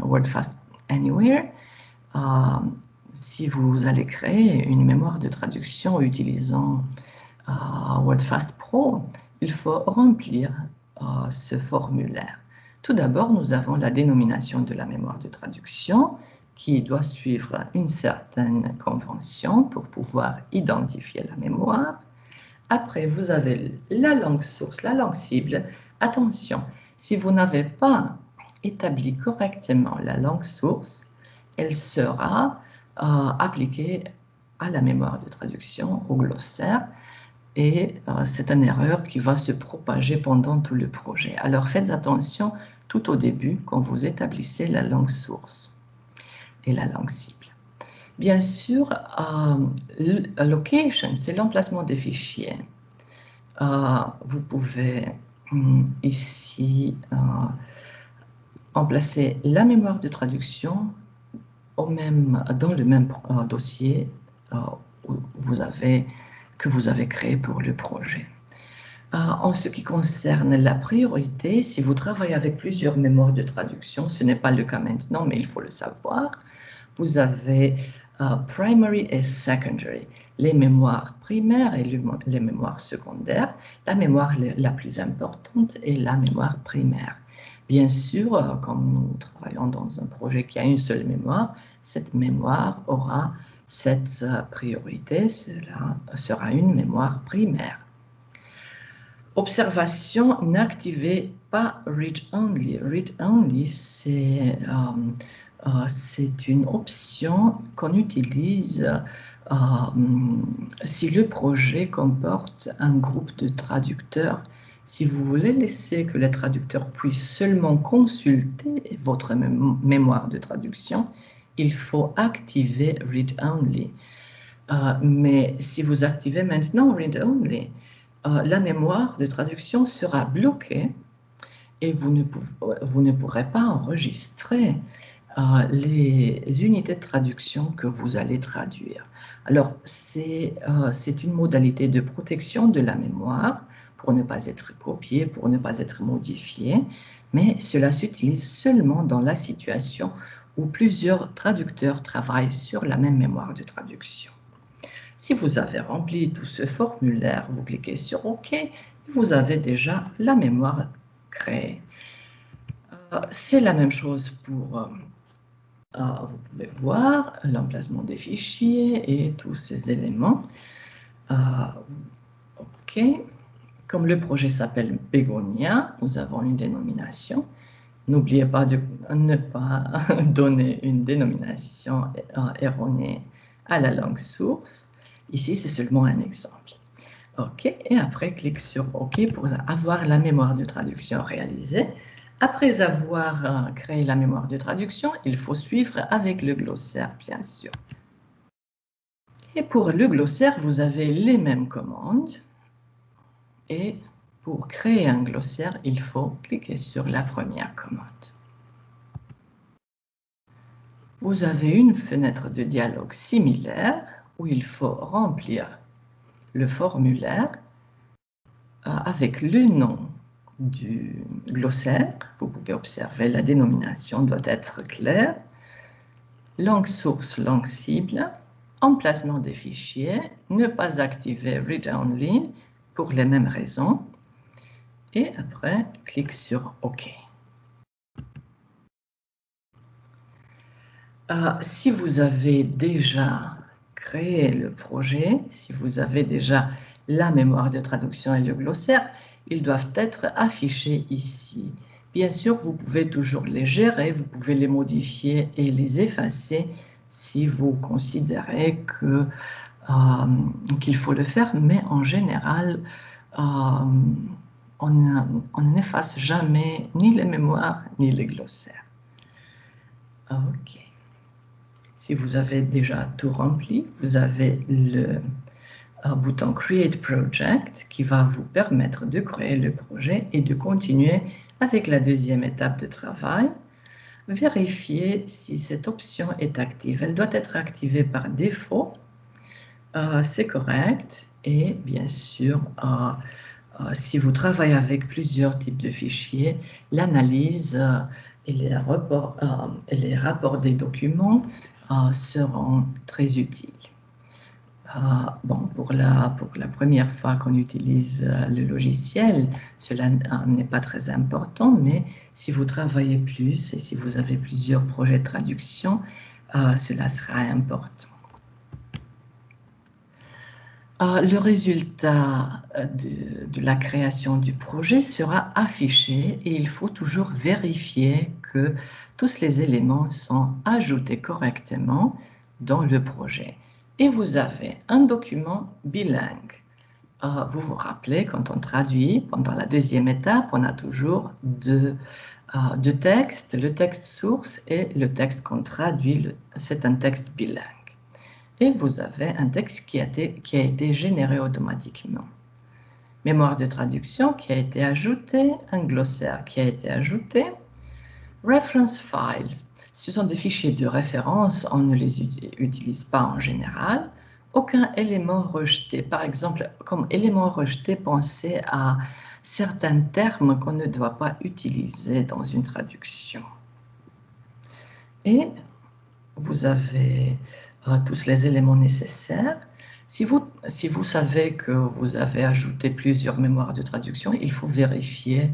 WordFast Anywhere, si vous allez créer une mémoire de traduction utilisant WordFast Pro, il faut remplir ce formulaire. Tout d'abord, nous avons la dénomination de la mémoire de traduction qui doit suivre une certaine convention pour pouvoir identifier la mémoire. Après, vous avez la langue source, la langue cible. Attention, si vous n'avez pas établi correctement la langue source, elle sera appliquée à la mémoire de traduction, au glossaire, et c'est une erreur qui va se propager pendant tout le projet. Alors faites attention tout au début quand vous établissez la langue source et la langue cible. Bien sûr, location, c'est l'emplacement des fichiers. Vous pouvez ici, emplacer la mémoire de traduction dans le même dossier que vous avez créé pour le projet. En ce qui concerne la priorité, si vous travaillez avec plusieurs mémoires de traduction, ce n'est pas le cas maintenant, mais il faut le savoir, vous avez primary et secondary, les mémoires primaires et les mémoires secondaires. La mémoire la plus importante est la mémoire primaire. Bien sûr, comme nous travaillons dans un projet qui a une seule mémoire, cette mémoire aura cette priorité, cela sera une mémoire primaire. Observation, n'activez pas Read Only. Read Only, c'est une option qu'on utilise si le projet comporte un groupe de traducteurs. Si vous voulez laisser que les traducteurs puissent seulement consulter votre mémoire de traduction, il faut activer Read Only. Mais si vous activez maintenant Read Only, la mémoire de traduction sera bloquée et vous ne pourrez pas enregistrer les unités de traduction que vous allez traduire. Alors, c'est une modalité de protection de la mémoire pour ne pas être copiée, pour ne pas être modifiée, mais cela s'utilise seulement dans la situation où plusieurs traducteurs travaillent sur la même mémoire de traduction. Si vous avez rempli tout ce formulaire, vous cliquez sur OK, et vous avez déjà la mémoire créée. C'est la même chose pour, vous pouvez voir l'emplacement des fichiers et tous ces éléments. OK. Comme le projet s'appelle Bégonia, nous avons une dénomination. N'oubliez pas de ne pas donner une dénomination erronée à la langue source. Ici, c'est seulement un exemple. OK, et après, clique sur OK pour avoir la mémoire de traduction réalisée. Après avoir créé la mémoire de traduction, il faut suivre avec le glossaire, bien sûr. Et pour le glossaire, vous avez les mêmes commandes. Et pour créer un glossaire, il faut cliquer sur la première commande. Vous avez une fenêtre de dialogue similaire où il faut remplir le formulaire avec le nom du glossaire. Vous pouvez observer la dénomination doit être claire. Langue source, langue cible, emplacement des fichiers, ne pas activer Read Only pour les mêmes raisons. Et après, clique sur OK. Si vous avez déjà créé le projet, si vous avez déjà la mémoire de traduction et le glossaire, ils doivent être affichés ici. Bien sûr, vous pouvez toujours les gérer, vous pouvez les modifier et les effacer si vous considérez qu'il faut le faire, mais en général, on n'efface jamais ni les mémoires ni les glossaires. OK. Si vous avez déjà tout rempli, vous avez le bouton Create Project qui va vous permettre de créer le projet et de continuer avec la deuxième étape de travail. Vérifiez si cette option est active. Elle doit être activée par défaut. C'est correct. Et bien sûr, si vous travaillez avec plusieurs types de fichiers, l'analyse et les rapports des documents seront très utiles. Bon, pour la première fois qu'on utilise le logiciel, cela n'est pas très important, mais si vous travaillez plus et si vous avez plusieurs projets de traduction, cela sera important. Le résultat de la création du projet sera affiché et il faut toujours vérifier que tous les éléments sont ajoutés correctement dans le projet. Et vous avez un document bilingue. Vous vous rappelez, quand on traduit, pendant la deuxième étape, on a toujours deux textes, le texte source et le texte qu'on traduit, c'est un texte bilingue. Et vous avez un texte qui a été généré automatiquement. mémoire de traduction qui a été ajoutée, un glossaire qui a été ajouté. Reference files, ce sont des fichiers de référence, on ne les utilise pas en général. Aucun élément rejeté. Par exemple, comme élément rejeté, pensez à certains termes qu'on ne doit pas utiliser dans une traduction. Et vous avez tous les éléments nécessaires. Si vous savez que vous avez ajouté plusieurs mémoires de traduction, il faut vérifier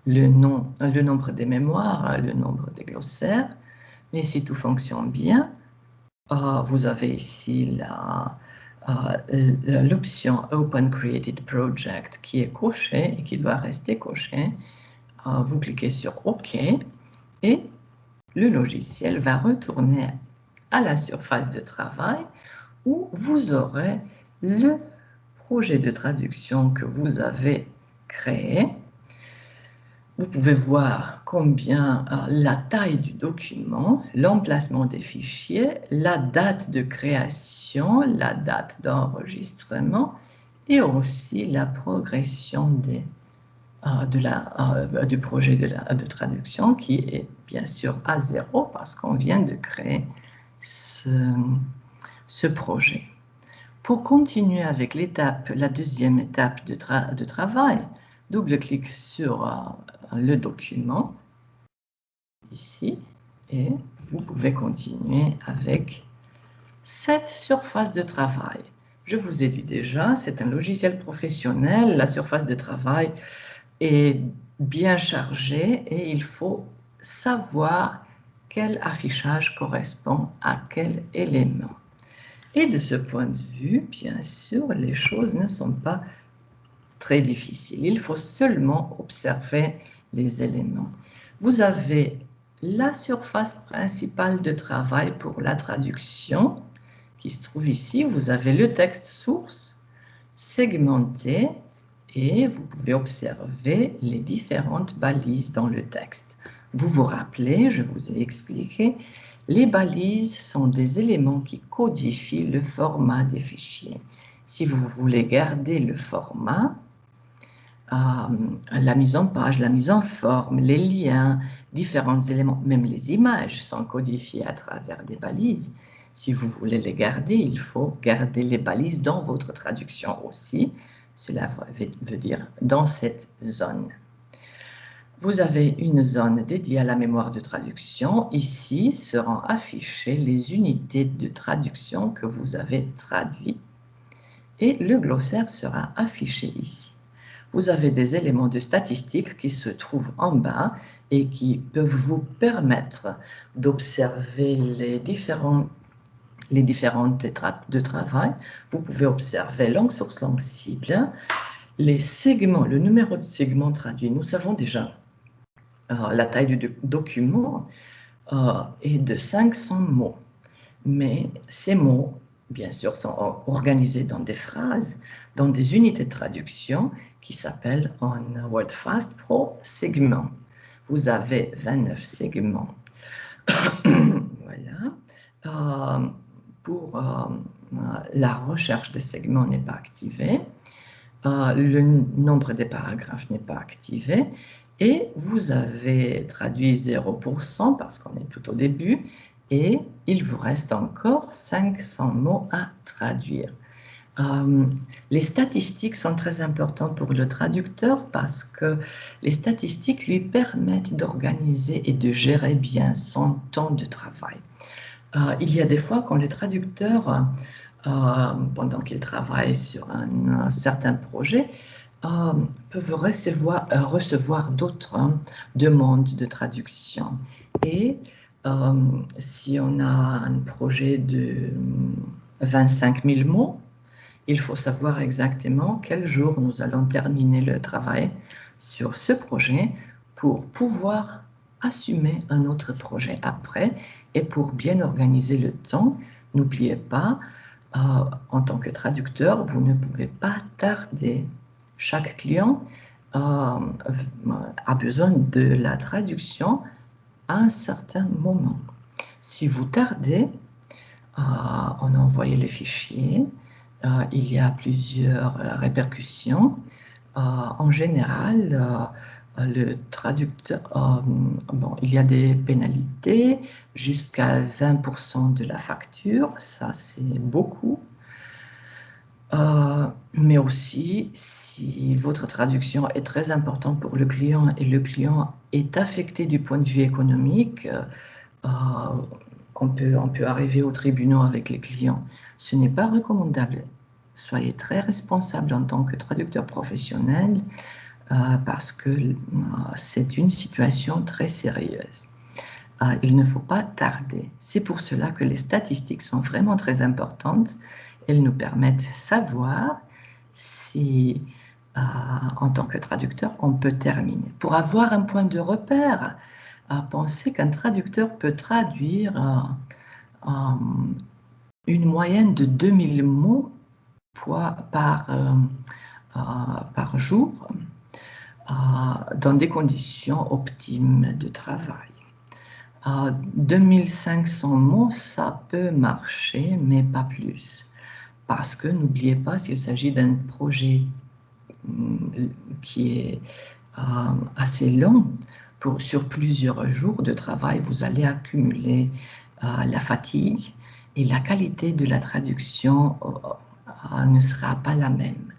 le nombre des mémoires, le nombre des glossaires. Mais si tout fonctionne bien, vous avez ici l'option Open Created Project qui est cochée et qui doit rester cochée. Vous cliquez sur OK et le logiciel va retourner à la surface de travail où vous aurez le projet de traduction que vous avez créé. Vous pouvez voir combien la taille du document, l'emplacement des fichiers, la date de création, la date d'enregistrement et aussi la progression du projet de traduction qui est bien sûr à 0 parce qu'on vient de créer ce projet. Pour continuer avec la deuxième étape de travail, double-clic sur le document, ici, et vous pouvez continuer avec cette surface de travail. Je vous ai dit déjà, c'est un logiciel professionnel, la surface de travail est bien chargée et il faut savoir quel affichage correspond à quel élément. Et de ce point de vue, bien sûr, les choses ne sont pas très difficiles. Il faut seulement observer les éléments. Vous avez la surface principale de travail pour la traduction qui se trouve ici. Vous avez le texte source segmenté et vous pouvez observer les différentes balises dans le texte. Vous vous rappelez, je vous ai expliqué, les balises sont des éléments qui codifient le format des fichiers. Si vous voulez garder le format, la mise en page, la mise en forme, les liens, différents éléments, même les images sont codifiées à travers des balises. Si vous voulez les garder, il faut garder les balises dans votre traduction aussi. Cela veut dire dans cette zone. Vous avez une zone dédiée à la mémoire de traduction. Ici seront affichées les unités de traduction que vous avez traduites et le glossaire sera affiché ici. Vous avez des éléments de statistiques qui se trouvent en bas et qui peuvent vous permettre d'observer les différentes étapes de travail. Vous pouvez observer langue source, langue cible, les segments, le numéro de segment traduit. Nous savons déjà la taille du document est de 500 mots. Mais ces mots, bien sûr, sont organisés dans des phrases, dans des unités de traduction qui s'appellent en WordFast Pro segments. Vous avez 29 segments. Voilà. Pour la recherche des segments n'est pas activé. Le nombre des paragraphes n'est pas activé. Et vous avez traduit 0% parce qu'on est tout au début. Et il vous reste encore 500 mots à traduire. Les statistiques sont très importantes pour le traducteur parce que les statistiques lui permettent d'organiser et de gérer bien son temps de travail. Il y a des fois quand les traducteurs, pendant qu'ils travaillent sur un certain projet, peuvent recevoir d'autres demandes de traduction. Et si on a un projet de 25 000 mots, il faut savoir exactement quel jour nous allons terminer le travail sur ce projet pour pouvoir assumer un autre projet après et pour bien organiser le temps. N'oubliez pas, en tant que traducteur, vous ne pouvez pas tarder. Chaque client a besoin de la traduction à un certain moment. Si vous tardez, on a envoyé les fichiers, il y a plusieurs répercussions. en général, le traducteur, bon, il y a des pénalités jusqu'à 20% de la facture, ça c'est beaucoup. Mais aussi, si votre traduction est très importante pour le client et le client est affecté du point de vue économique, on peut arriver au tribunal avec les clients. Ce n'est pas recommandable. Soyez très responsable en tant que traducteur professionnel parce que c'est une situation très sérieuse. Il ne faut pas tarder. C'est pour cela que les statistiques sont vraiment très importantes. Elles nous permettent de savoir si, en tant que traducteur, on peut terminer. Pour avoir un point de repère, pensez qu'un traducteur peut traduire une moyenne de 2000 mots par jour dans des conditions optimes de travail. 2500 mots, ça peut marcher, mais pas plus. Parce que n'oubliez pas, s'il s'agit d'un projet qui est assez long, sur plusieurs jours de travail, vous allez accumuler la fatigue et la qualité de la traduction ne sera pas la même.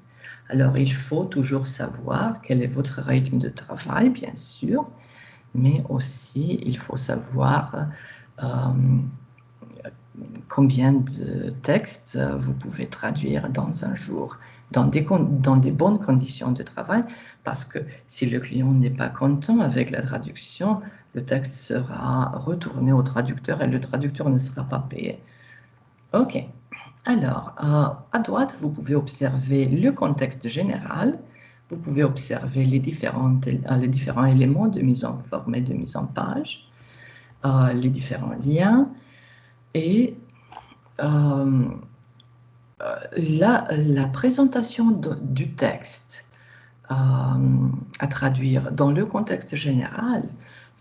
Alors, il faut toujours savoir quel est votre rythme de travail, bien sûr, mais aussi il faut savoir combien de textes vous pouvez traduire dans un jour, dans des bonnes conditions de travail, parce que si le client n'est pas content avec la traduction, le texte sera retourné au traducteur et le traducteur ne sera pas payé. OK. Alors, à droite, vous pouvez observer le contexte général. Vous pouvez observer les différents éléments de mise en forme et de mise en page, les différents liens et la présentation du texte à traduire dans le contexte général,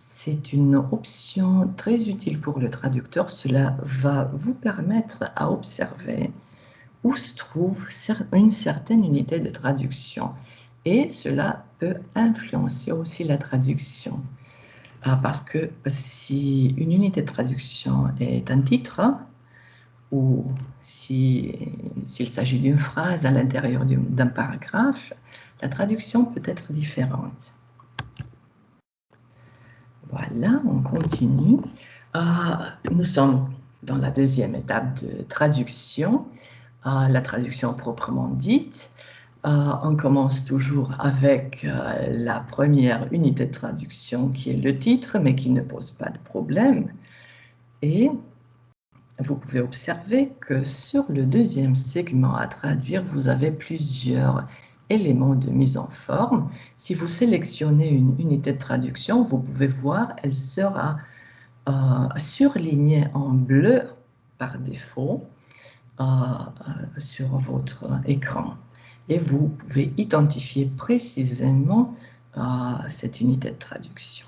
c'est une option très utile pour le traducteur. Cela va vous permettre à observer où se trouve une certaine unité de traduction. Et cela peut influencer aussi la traduction. Parce que si une unité de traduction est un titre, ou s'il s'agit d'une phrase à l'intérieur d'un paragraphe, la traduction peut être différente. Voilà, on continue. Nous sommes dans la deuxième étape de traduction, la traduction proprement dite. On commence toujours avec la première unité de traduction qui est le titre, mais qui ne pose pas de problème. Et vous pouvez observer que sur le deuxième segment à traduire, vous avez plusieurs éléments de mise en forme. Si vous sélectionnez une unité de traduction, vous pouvez voir, elle sera surlignée en bleu par défaut sur votre écran. Et vous pouvez identifier précisément cette unité de traduction.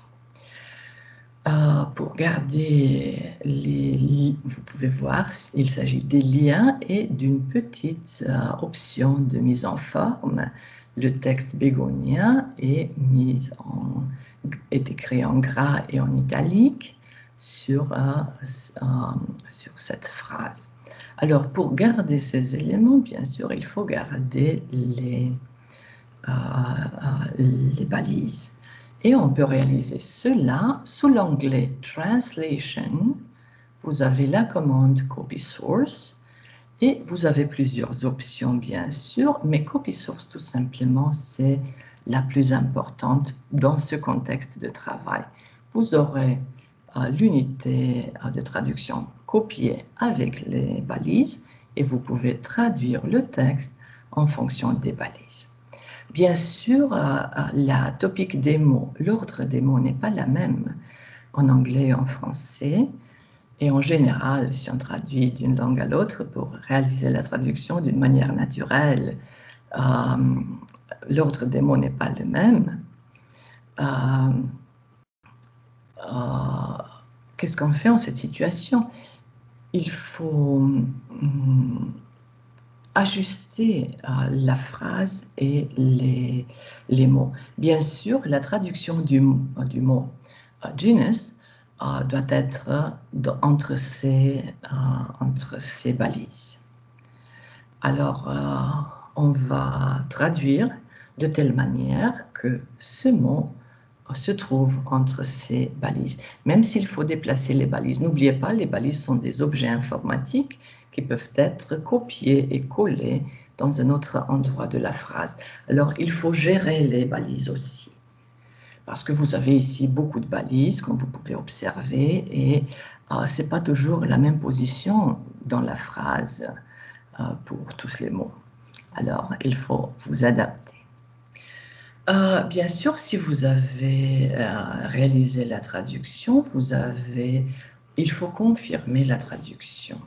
Pour garder vous pouvez voir, il s'agit des liens et d'une petite option de mise en forme. Le texte bégonien est écrit en gras et en italique sur cette phrase. Alors, pour garder ces éléments, bien sûr, il faut garder les balises. Et on peut réaliser cela sous l'onglet Translation. Vous avez la commande Copy Source et vous avez plusieurs options, bien sûr, mais Copy Source, tout simplement, c'est la plus importante dans ce contexte de travail. Vous aurez l'unité de traduction copiée avec les balises et vous pouvez traduire le texte en fonction des balises. Bien sûr, la topic des mots, l'ordre des mots n'est pas la même en anglais et en français. Et en général, si on traduit d'une langue à l'autre pour réaliser la traduction d'une manière naturelle, l'ordre des mots n'est pas le même. Qu'est-ce qu'on fait en cette situation? Il faut ajuster la phrase et les mots. Bien sûr, la traduction du mot genus doit être entre ces balises. Alors, on va traduire de telle manière que ce mot se trouve entre ces balises. Même s'il faut déplacer les balises, n'oubliez pas, les balises sont des objets informatiques qui peuvent être copiés et collés dans un autre endroit de la phrase. Alors, il faut gérer les balises aussi. Parce que vous avez ici beaucoup de balises, comme vous pouvez observer, et ce n'est pas toujours la même position dans la phrase pour tous les mots. Alors, il faut vous adapter. Bien sûr, si vous avez réalisé la traduction, il faut confirmer la traduction.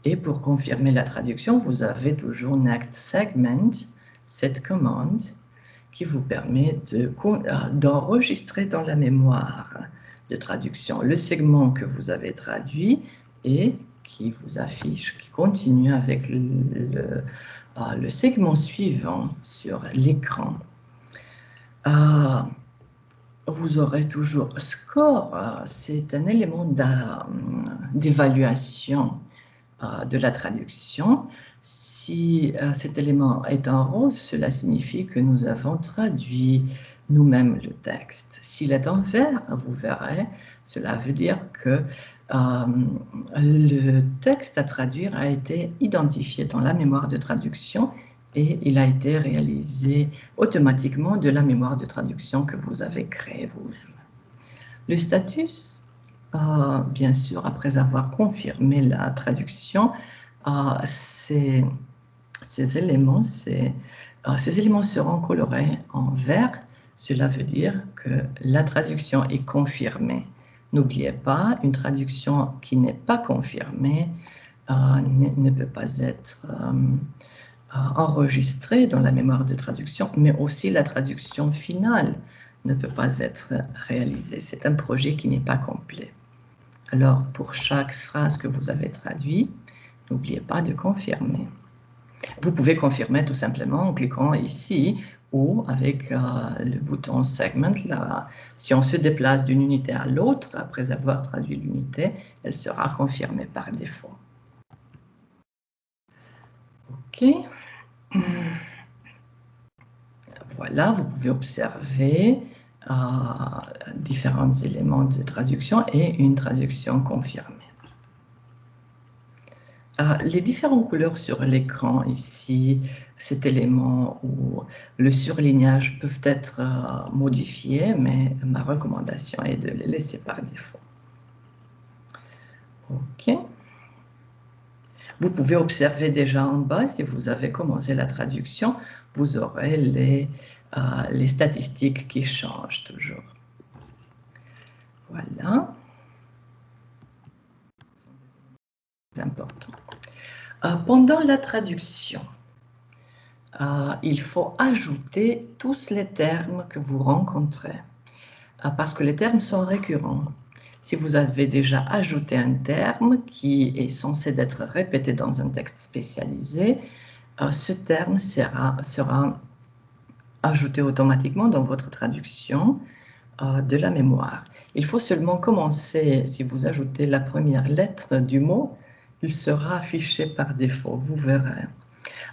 Et pour confirmer la traduction, vous avez toujours Next Segment, cette commande qui vous permet d'enregistrer dans la mémoire de traduction le segment que vous avez traduit et qui vous affiche, qui continue avec le segment suivant sur l'écran. Vous aurez toujours score, c'est un élément d'évaluation de la traduction. Si cet élément est en rose, cela signifie que nous avons traduit nous-mêmes le texte. S'il est en vert, vous verrez, cela veut dire que le texte à traduire a été identifié dans la mémoire de traduction et il a été réalisé automatiquement de la mémoire de traduction que vous avez créée vous-même. Le status, bien sûr, après avoir confirmé la traduction, ces éléments seront colorés en vert. Cela veut dire que la traduction est confirmée. N'oubliez pas, une traduction qui n'est pas confirmée ne peut pas être enregistrée dans la mémoire de traduction, mais aussi la traduction finale ne peut pas être réalisée. C'est un projet qui n'est pas complet. Alors, pour chaque phrase que vous avez traduite, n'oubliez pas de confirmer. Vous pouvez confirmer tout simplement en cliquant ici ou avec le bouton Segment. Là, si on se déplace d'une unité à l'autre, après avoir traduit l'unité, elle sera confirmée par défaut. OK. Voilà, vous pouvez observer différents éléments de traduction et une traduction confirmée. Les différentes couleurs sur l'écran ici, cet élément ou le surlignage peuvent être modifiés, mais ma recommandation est de les laisser par défaut. OK. Vous pouvez observer déjà en bas, si vous avez commencé la traduction, vous aurez les statistiques qui changent toujours. Voilà. C'est important. Pendant la traduction, il faut ajouter tous les termes que vous rencontrez, parce que les termes sont récurrents. Si vous avez déjà ajouté un terme qui est censé être répété dans un texte spécialisé, ce terme sera ajouté automatiquement dans votre traduction de la mémoire. Il faut seulement commencer, si vous ajoutez la première lettre du mot, il sera affiché par défaut, vous verrez.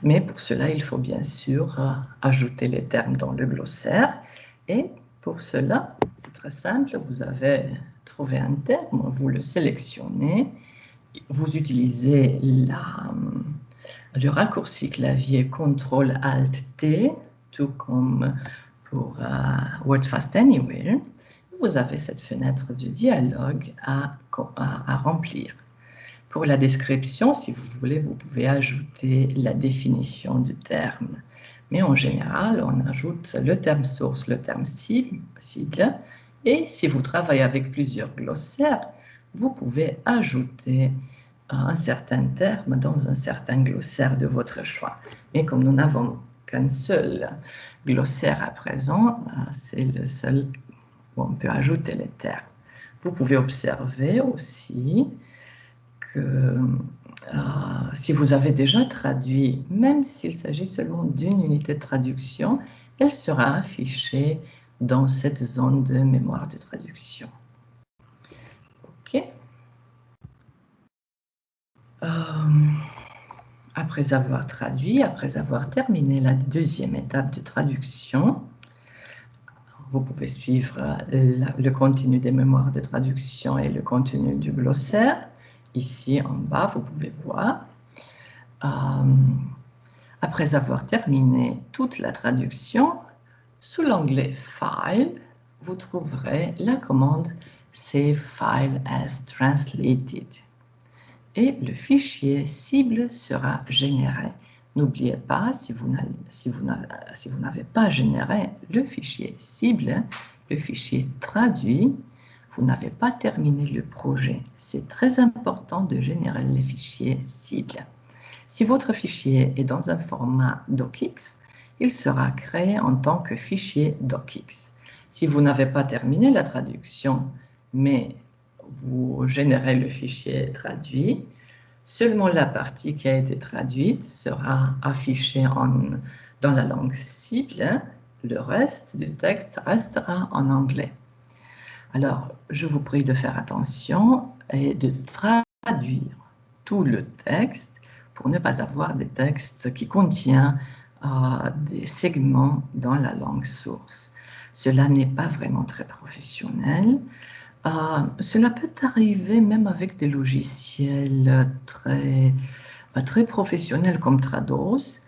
Mais pour cela, il faut bien sûr ajouter les termes dans le glossaire. Et pour cela, c'est très simple, vous avez trouvé un terme, vous le sélectionnez, vous utilisez le raccourci clavier CTRL-ALT-T, tout comme pour WordFast Anywhere. Vous avez cette fenêtre de dialogue à remplir. Pour la description, si vous voulez, vous pouvez ajouter la définition du terme. Mais en général, on ajoute le terme source, le terme cible. Et si vous travaillez avec plusieurs glossaires, vous pouvez ajouter un certain terme dans un certain glossaire de votre choix. Mais comme nous n'avons qu'un seul glossaire à présent, c'est le seul où on peut ajouter les termes. Vous pouvez observer aussi que Si vous avez déjà traduit, même s'il s'agit seulement d'une unité de traduction, elle sera affichée dans cette zone de mémoire de traduction. OK. Après avoir traduit, après avoir terminé la deuxième étape de traduction, vous pouvez suivre le contenu des mémoires de traduction et le contenu du glossaire. Ici en bas, vous pouvez voir. Après avoir terminé toute la traduction, sous l'onglet File, vous trouverez la commande Save File as Translated. Et le fichier cible sera généré. N'oubliez pas, si vous n'avez pas généré le fichier cible, le fichier traduit, vous n'avez pas terminé le projet. C'est très important de générer les fichiers cibles. Si votre fichier est dans un format docx, il sera créé en tant que fichier docx. Si vous n'avez pas terminé la traduction, mais vous générez le fichier traduit, seulement la partie qui a été traduite sera affichée dans la langue cible. Le reste du texte restera en anglais. Alors, je vous prie de faire attention et de traduire tout le texte pour ne pas avoir des textes qui contiennent des segments dans la langue source. Cela n'est pas vraiment très professionnel. Cela peut arriver même avec des logiciels très professionnels comme Trados,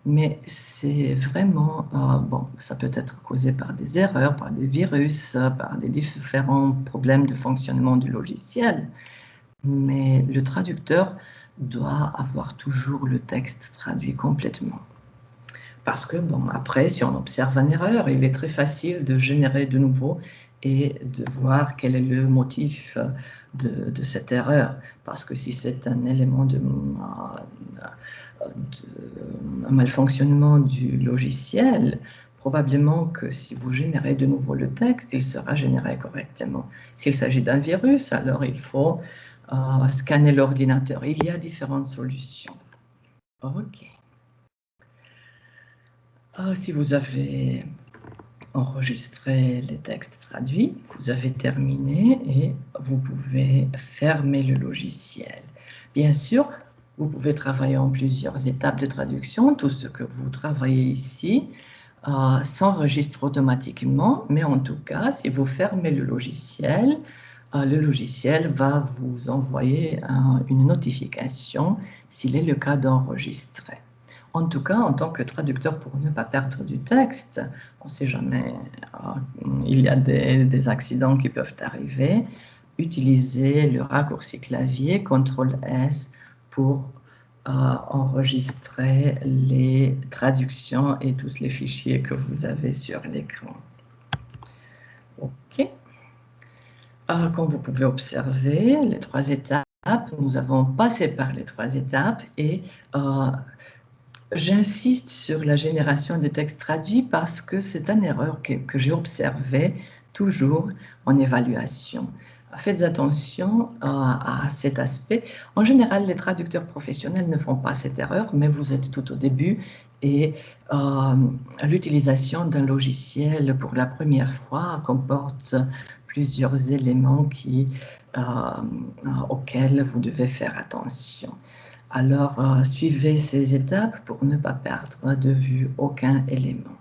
mais c'est vraiment, bon, ça peut être causé par des erreurs, par des virus, par des différents problèmes de fonctionnement du logiciel, mais le traducteur doit avoir toujours le texte traduit complètement. Parce que, bon, après, si on observe une erreur, il est très facile de générer de nouveau et de voir quel est le motif de cette erreur. Parce que si c'est un élément de malfonctionnement du logiciel, probablement que si vous générez de nouveau le texte, il sera généré correctement. S'il s'agit d'un virus, alors il faut scanner l'ordinateur. Il y a différentes solutions. OK. Si vous avez enregistré les textes traduits, vous avez terminé et vous pouvez fermer le logiciel. Bien sûr, vous pouvez travailler en plusieurs étapes de traduction. Tout ce que vous travaillez ici s'enregistre automatiquement, mais en tout cas, si vous fermez le logiciel va vous envoyer une notification s'il est le cas d'enregistrer. En tout cas, en tant que traducteur, pour ne pas perdre du texte, on ne sait jamais, il y a des accidents qui peuvent arriver, utilisez le raccourci clavier CTRL-S pour enregistrer les traductions et tous les fichiers que vous avez sur l'écran. OK. Comme vous pouvez observer, les trois étapes, nous avons passé par les trois étapes et j'insiste sur la génération des textes traduits parce que c'est une erreur que j'ai observée toujours en évaluation. Faites attention à cet aspect. En général, les traducteurs professionnels ne font pas cette erreur, mais vous êtes tout au début et l'utilisation d'un logiciel pour la première fois comporte plusieurs éléments auxquels vous devez faire attention. Alors, suivez ces étapes pour ne pas perdre de vue aucun élément.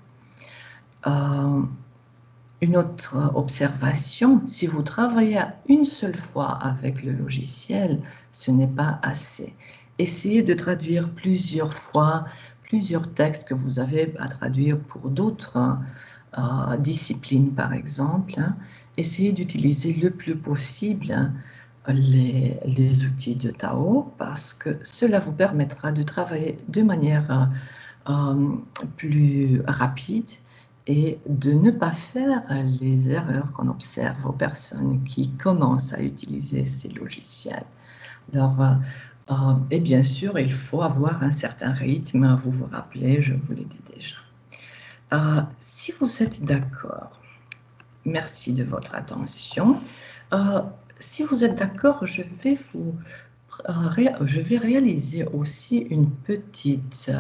Une autre observation, si vous travaillez une seule fois avec le logiciel, ce n'est pas assez. Essayez de traduire plusieurs fois, plusieurs textes que vous avez à traduire pour d'autres disciplines, par exemple. Essayez d'utiliser le plus possible les outils de Tao parce que cela vous permettra de travailler de manière plus rapide et de ne pas faire les erreurs qu'on observe aux personnes qui commencent à utiliser ces logiciels. Alors, et bien sûr, il faut avoir un certain rythme, vous vous rappelez, je vous l'ai dit déjà. Si vous êtes d'accord, merci de votre attention. Si vous êtes d'accord, je vais vous je vais réaliser aussi une petite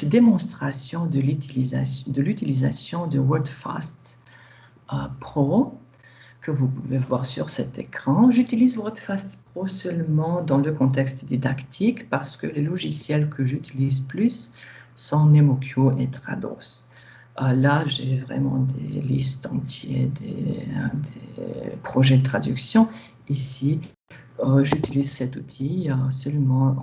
démonstration de l'utilisation de WordFast Pro que vous pouvez voir sur cet écran. J'utilise WordFast Pro seulement dans le contexte didactique parce que les logiciels que j'utilise plus sont MemoQ et Trados. Là, j'ai vraiment des listes entières des projets de traduction. Ici, j'utilise cet outil seulement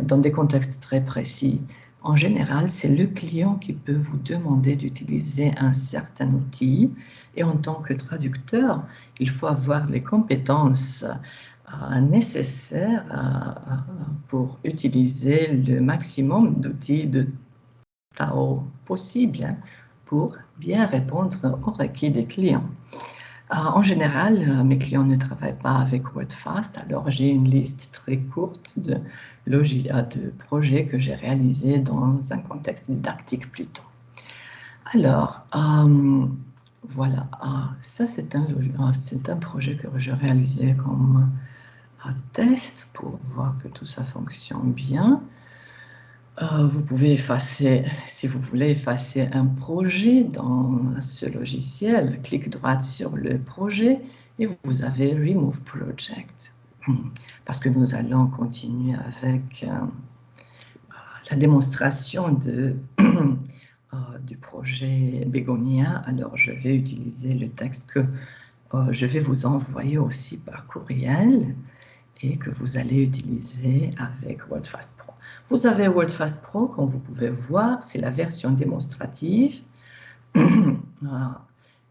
dans des contextes très précis. En général, c'est le client qui peut vous demander d'utiliser un certain outil. Et en tant que traducteur, il faut avoir les compétences nécessaires pour utiliser le maximum d'outils de Tao possible pour bien répondre aux requis des clients. En général, mes clients ne travaillent pas avec WordFast, alors j'ai une liste très courte de projets que j'ai réalisés dans un contexte didactique plutôt. Alors, voilà, ça c'est un projet que je réalisais comme test pour voir que tout ça fonctionne bien. Vous pouvez effacer, si vous voulez effacer un projet dans ce logiciel, clic droit sur le projet et vous avez Remove Project. Parce que nous allons continuer avec la démonstration du projet Bégonia. Alors, je vais utiliser le texte que je vais vous envoyer aussi par courriel et que vous allez utiliser avec WordFast Pro. Vous avez WordFast Pro, comme vous pouvez voir, c'est la version démonstrative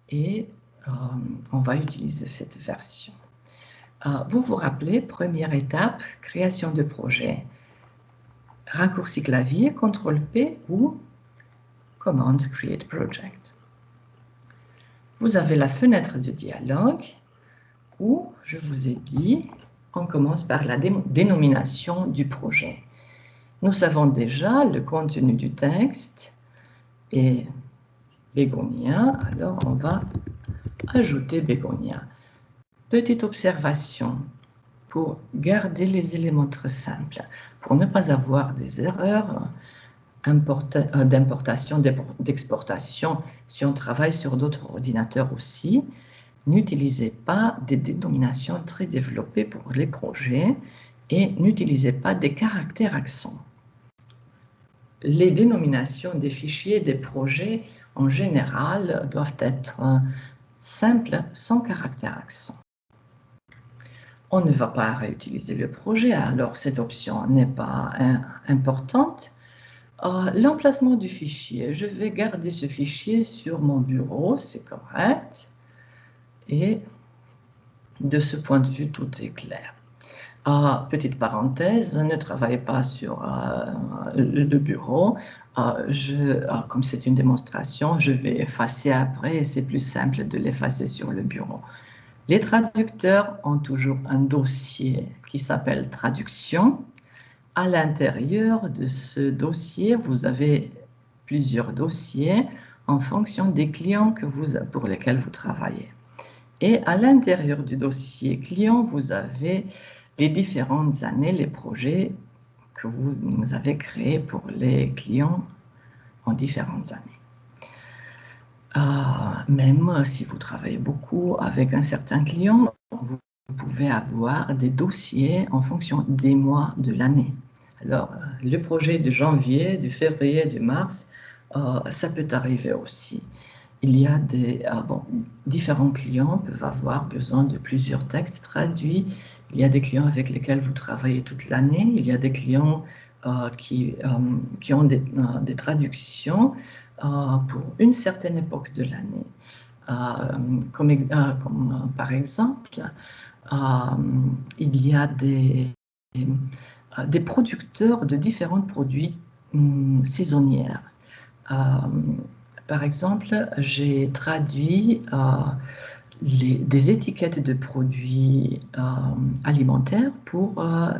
et on va utiliser cette version. Vous vous rappelez, première étape, création de projet. Raccourci clavier, CTRL-P ou commande Create Project. Vous avez la fenêtre de dialogue où, je vous ai dit, on commence par la dénomination du projet. Nous savons déjà le contenu du texte et Bégonia, alors on va ajouter Bégonia. Petite observation, pour garder les éléments très simples, pour ne pas avoir des erreurs d'importation, d'exportation, si on travaille sur d'autres ordinateurs aussi, n'utilisez pas des dénominations très développées pour les projets et n'utilisez pas des caractères accents. Les dénominations des fichiers des projets, en général, doivent être simples, sans caractère accent. On ne va pas réutiliser le projet, alors cette option n'est pas importante. L'emplacement du fichier, je vais garder ce fichier sur mon bureau, c'est correct. Et de ce point de vue, tout est clair. Petite parenthèse, ne travaillez pas sur le bureau. Comme c'est une démonstration, je vais effacer après et c'est plus simple de l'effacer sur le bureau. Les traducteurs ont toujours un dossier qui s'appelle traduction. À l'intérieur de ce dossier, vous avez plusieurs dossiers en fonction des clients pour lesquels vous travaillez. Et à l'intérieur du dossier client, vous avez les différentes années, les projets que vous avez créés pour les clients en différentes années. Même si vous travaillez beaucoup avec un certain client, vous pouvez avoir des dossiers en fonction des mois de l'année. Alors, le projet de janvier, de février, de mars, ça peut arriver aussi. Il y a différents clients peuvent avoir besoin de plusieurs textes traduits. Il y a des clients avec lesquels vous travaillez toute l'année. Il y a des clients qui ont des traductions pour une certaine époque de l'année. Comme par exemple, il y a des producteurs de différents produits saisonniers. Par exemple, j'ai traduit des étiquettes de produits alimentaires pour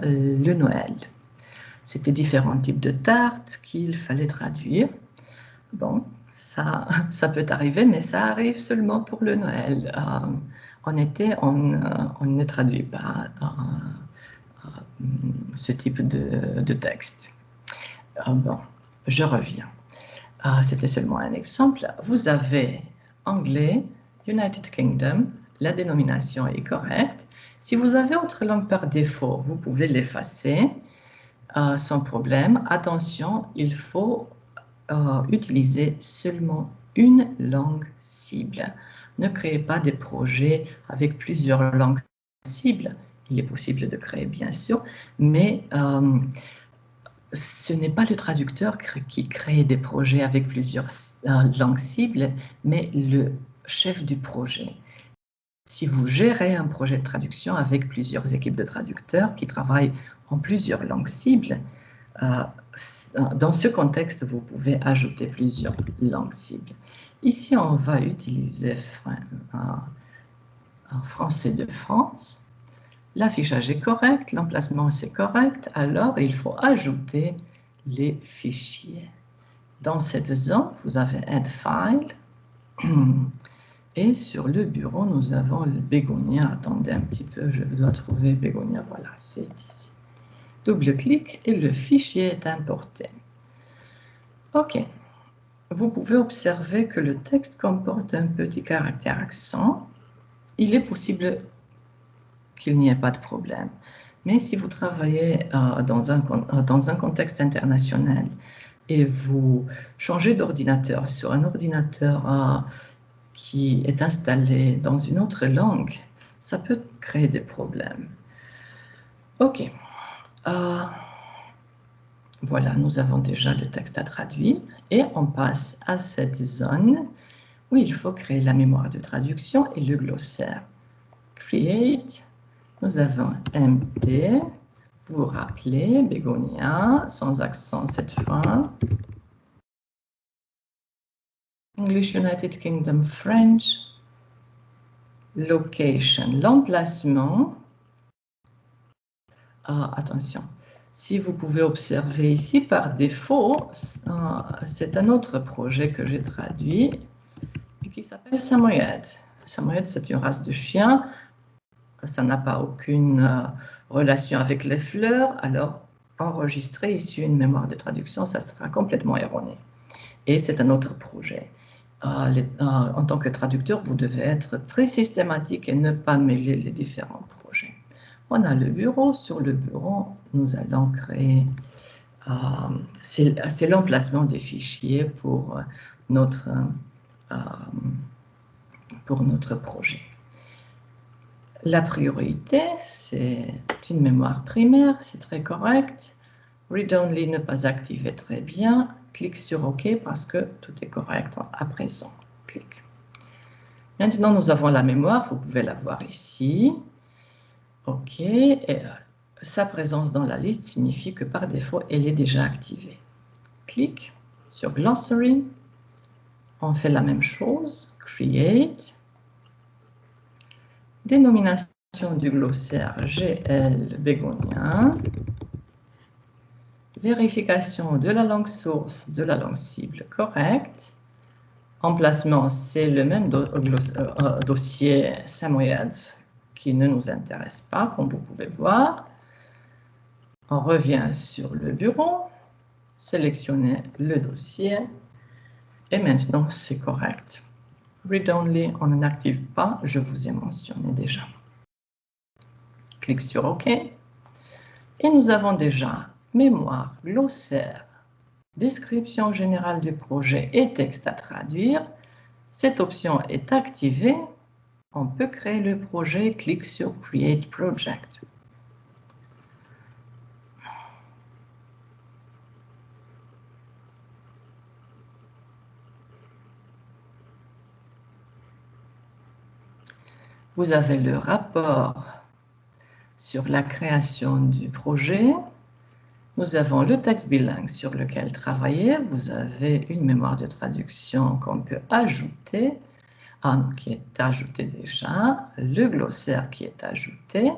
le Noël. C'était différents types de tartes qu'il fallait traduire. Bon, ça peut arriver, mais ça arrive seulement pour le Noël. En été, on ne traduit pas ce type de texte. Bon, je reviens. C'était seulement un exemple. Vous avez anglais, United Kingdom, la dénomination est correcte. Si vous avez autre langue par défaut, vous pouvez l'effacer sans problème. Attention, il faut utiliser seulement une langue cible. Ne créez pas des projets avec plusieurs langues cibles. Il est possible de créer, bien sûr, mais ce n'est pas le traducteur qui crée des projets avec plusieurs langues cibles, mais le chef du projet. Si vous gérez un projet de traduction avec plusieurs équipes de traducteurs qui travaillent en plusieurs langues cibles, dans ce contexte, vous pouvez ajouter plusieurs langues cibles. Ici, on va utiliser un français de France. L'affichage est correct, l'emplacement c'est correct, alors il faut ajouter les fichiers. Dans cette zone, vous avez Add File, et sur le bureau, nous avons le bégonia. Attendez un petit peu, je dois trouver bégonia, voilà, c'est ici. Double-clic et le fichier est importé. OK. Vous pouvez observer que le texte comporte un petit caractère accent. Il est possible qu'il n'y ait pas de problème. Mais si vous travaillez dans un contexte international et vous changez d'ordinateur sur un ordinateur qui est installé dans une autre langue, ça peut créer des problèmes. OK. Voilà, nous avons déjà le texte à traduire et on passe à cette zone où il faut créer la mémoire de traduction et le glossaire. Create, nous avons MD, vous vous rappelez, bégonia, sans accent cette fois. English United Kingdom French. Location, l'emplacement. Attention. Si vous pouvez observer ici, par défaut, c'est un autre projet que j'ai traduit et qui s'appelle Samoyed. Samoyed, c'est une race de chien. Ça n'a pas aucune relation avec les fleurs. Alors, enregistrer ici une mémoire de traduction, ça sera complètement erroné. Et c'est un autre projet. En tant que traducteur, vous devez être très systématique et ne pas mêler les différents projets. On a le bureau. Sur le bureau, nous allons créer, c'est l'emplacement des fichiers pour notre projet. La priorité, c'est une mémoire primaire, c'est très correct. Read-only ne pas activer, très bien. Clique sur OK parce que tout est correct à présent. Clique. Maintenant, nous avons la mémoire, vous pouvez la voir ici. OK, et sa présence dans la liste signifie que par défaut, elle est déjà activée. Clique sur Glossary. On fait la même chose. Create. Dénomination du glossaire GL bégonia. Vérification de la langue source, de la langue cible correcte. Emplacement, c'est le même dossier Samoyed qui ne nous intéresse pas, comme vous pouvez voir. On revient sur le bureau, sélectionnez le dossier et maintenant c'est correct. Read only, on n'active pas, je vous ai mentionné déjà. Clique sur OK. Et nous avons déjà mémoire, glossaire, description générale du projet et texte à traduire. Cette option est activée. On peut créer le projet. Clique sur Create Project. Vous avez le rapport sur la création du projet. Nous avons le texte bilingue sur lequel travailler. Vous avez une mémoire de traduction qu'on peut ajouter, qui est ajouté déjà, le glossaire qui est ajouté.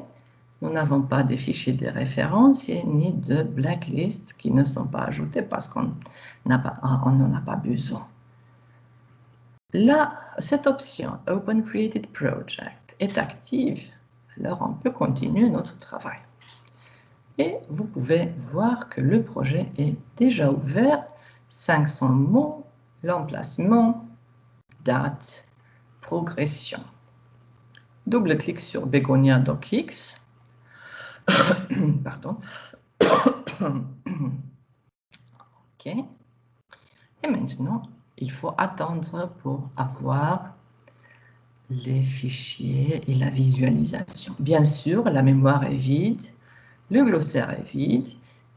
Nous n'avons pas de fichiers de référence ni de blacklist qui ne sont pas ajoutés parce qu'on n'en a pas besoin. Là, cette option Open Created Project est active, alors on peut continuer notre travail. Et vous pouvez voir que le projet est déjà ouvert, 500 mots, l'emplacement, date, progression. Double-clic sur Begonia DocX. Pardon. OK. Et maintenant, il faut attendre pour avoir les fichiers et la visualisation. Bien sûr, la mémoire est vide, le glossaire est vide,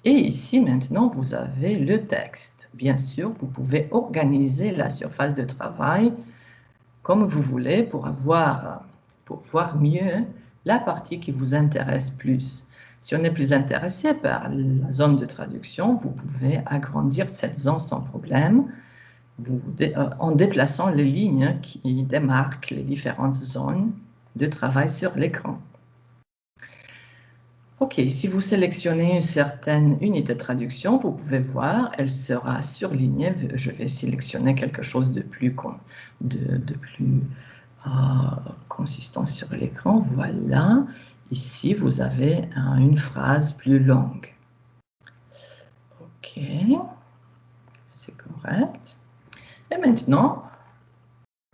et ici, maintenant, vous avez le texte. Bien sûr, vous pouvez organiser la surface de travail comme vous voulez pour voir mieux la partie qui vous intéresse plus. Si on est plus intéressé par la zone de traduction, vous pouvez agrandir cette zone sans problème en déplaçant les lignes qui démarquent les différentes zones de travail sur l'écran. OK, si vous sélectionnez une certaine unité de traduction, vous pouvez voir, elle sera surlignée. Je vais sélectionner quelque chose de plus consistant sur l'écran. Voilà, ici, vous avez une phrase plus longue. OK, c'est correct. Et maintenant,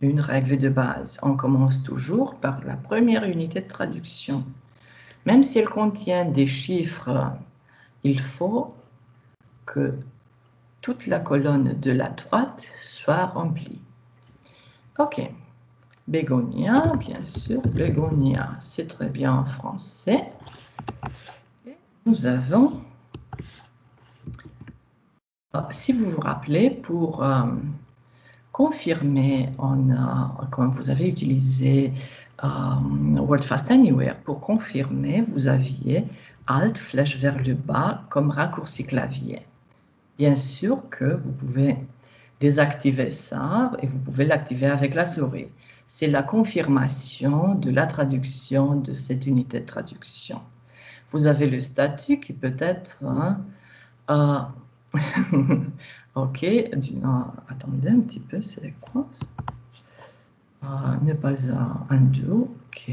une règle de base. On commence toujours par la première unité de traduction. Même si elle contient des chiffres, il faut que toute la colonne de la droite soit remplie. OK. Bégonia, bien sûr. Bégonia, c'est très bien en français. Et nous avons, si vous vous rappelez, pour confirmer, quand vous avez utilisé Word Fast Anywhere, pour confirmer, vous aviez Alt, flèche vers le bas, comme raccourci clavier. Bien sûr que vous pouvez désactiver ça et vous pouvez l'activer avec la souris. C'est la confirmation de la traduction de cette unité de traduction. Vous avez le statut qui peut être... OK, attendez un petit peu, c'est quoi? Ne pas undo, OK.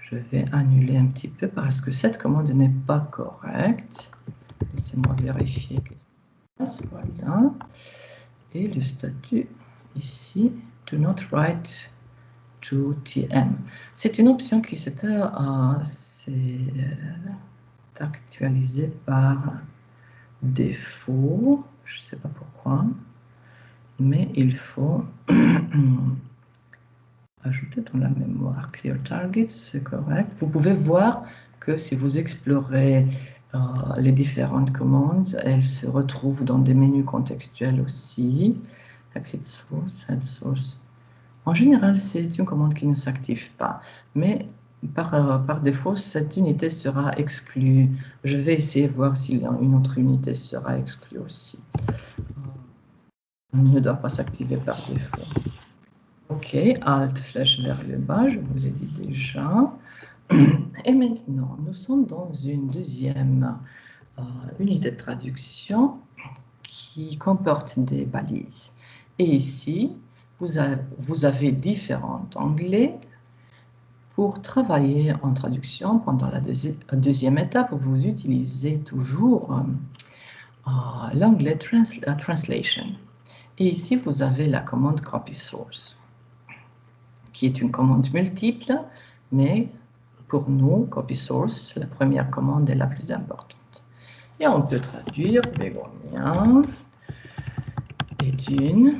Je vais annuler un petit peu parce que cette commande n'est pas correcte. Laissez-moi vérifier que ça se passe. Voilà. Et le statut ici, do not write to TM. C'est une option qui s'est actualisée par défaut. Je ne sais pas pourquoi, mais il faut ajouter dans la mémoire. Clear target, c'est correct. Vous pouvez voir que si vous explorez les différentes commandes, elles se retrouvent dans des menus contextuels aussi. Exit source, add source. En général, c'est une commande qui ne s'active pas, mais par défaut, cette unité sera exclue. Je vais essayer de voir si une autre unité sera exclue aussi. Elle ne doit pas s'activer par défaut. OK, Alt, flèche vers le bas, je vous ai dit déjà. Et maintenant, nous sommes dans une deuxième unité de traduction qui comporte des balises. Et ici, vous avez différents onglets. Pour travailler en traduction, pendant la deuxième étape, vous utilisez toujours l'onglet Translation. Et ici, vous avez la commande Copy Source, qui est une commande multiple, mais pour nous, Copy Source, la première commande est la plus importante. Et on peut traduire Bégonia est une.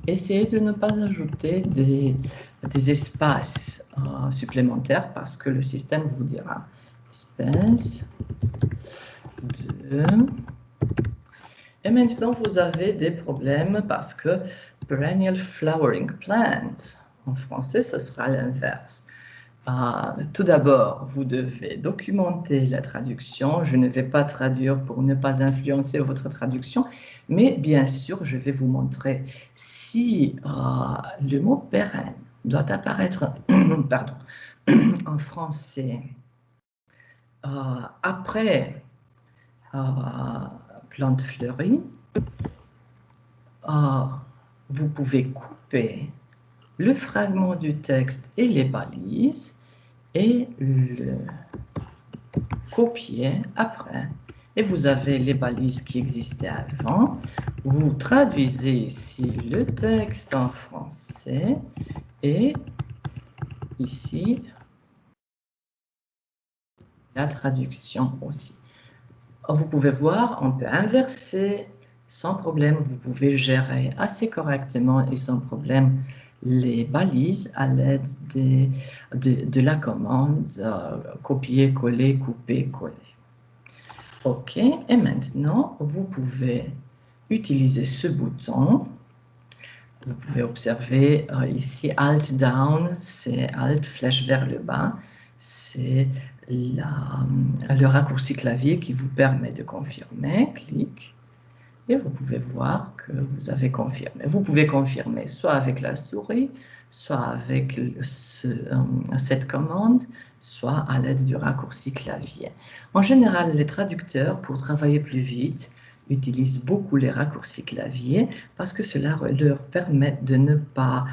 Essayez de ne pas ajouter des espaces supplémentaires parce que le système vous dira espace de. Et maintenant, vous avez des problèmes parce que perennial flowering plants, en français, ce sera l'inverse. Tout d'abord, vous devez documenter la traduction. Je ne vais pas traduire pour ne pas influencer votre traduction, mais bien sûr, je vais vous montrer si le mot pérenne doit apparaître pardon, en français après plante fleurie. Vous pouvez couper le fragment du texte et les balises et le copier après. Et vous avez les balises qui existaient avant. Vous traduisez ici le texte en français et ici la traduction aussi. Vous pouvez voir, on peut inverser sans problème. Vous pouvez gérer assez correctement et sans problème les balises à l'aide de la commande copier, coller, couper, coller. OK, et maintenant, vous pouvez utiliser ce bouton. Vous pouvez observer ici Alt Down, c'est Alt flèche vers le bas. C'est le raccourci clavier qui vous permet de confirmer. Clic. Et vous pouvez voir que vous avez confirmé. Vous pouvez confirmer soit avec la souris, soit avec cette commande, soit à l'aide du raccourci clavier. En général, les traducteurs, pour travailler plus vite, utilisent beaucoup les raccourcis clavier parce que cela leur permet de ne pas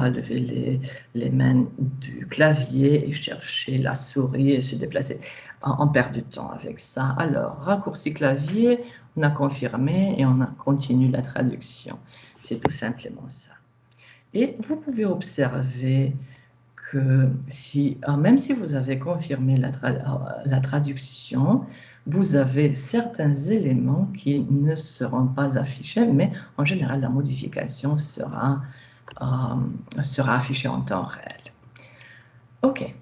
lever les mains du clavier et chercher la souris et se déplacer. On perd du temps avec ça. Alors, raccourci clavier, on a confirmé et on a continué la traduction. C'est tout simplement ça. Et vous pouvez observer que même si vous avez confirmé la traduction, vous avez certains éléments qui ne seront pas affichés, mais en général, la modification sera affichée en temps réel. OK.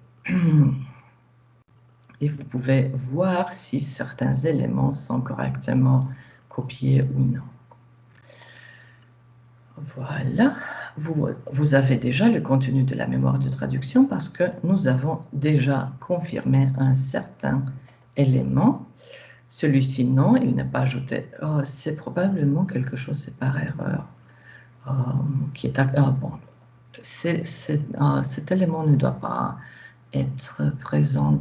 Et vous pouvez voir si certains éléments sont correctement copiés ou non. Voilà, vous avez déjà le contenu de la mémoire de traduction parce que nous avons déjà confirmé un certain élément. Celui-ci, non, il n'est pas ajouté. Oh, c'est probablement quelque chose, c'est par erreur. Qui est bon. Cet élément ne doit pas être présent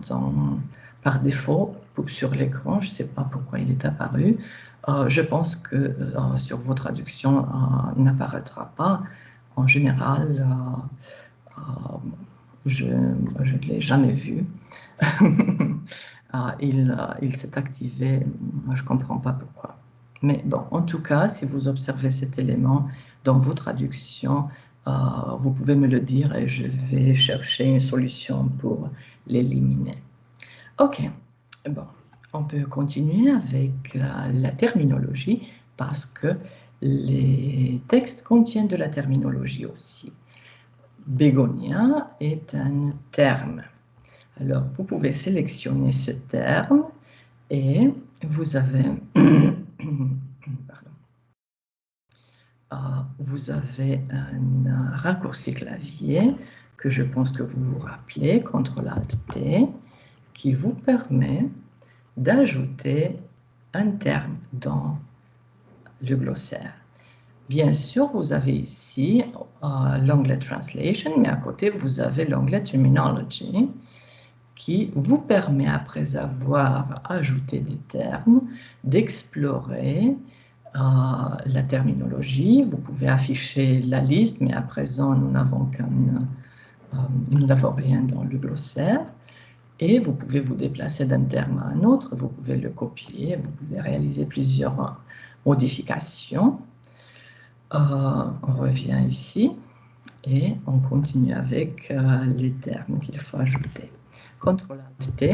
par défaut sur l'écran. Je ne sais pas pourquoi il est apparu. Je pense que sur vos traductions, il n'apparaîtra pas. En général, je ne l'ai jamais vu. Il s'est activé, moi je ne comprends pas pourquoi. Mais bon, en tout cas, si vous observez cet élément dans vos traductions, vous pouvez me le dire et je vais chercher une solution pour l'éliminer. OK, bon, on peut continuer avec la terminologie parce que les textes contiennent de la terminologie aussi. Bégonia est un terme. Alors, vous pouvez sélectionner ce terme et vous avez, vous avez un raccourci clavier que je pense que vous vous rappelez, CTRL-ALT-T, qui vous permet d'ajouter un terme dans le glossaire. Bien sûr, vous avez ici l'onglet Translation, mais à côté, vous avez l'onglet Terminology, qui vous permet, après avoir ajouté des termes, d'explorer la terminologie. Vous pouvez afficher la liste, mais à présent, nous n'avons rien dans le glossaire. Et vous pouvez vous déplacer d'un terme à un autre, vous pouvez le copier, vous pouvez réaliser plusieurs modifications. On revient ici et on continue avec les termes qu'il faut ajouter. CTRL-ALT-T,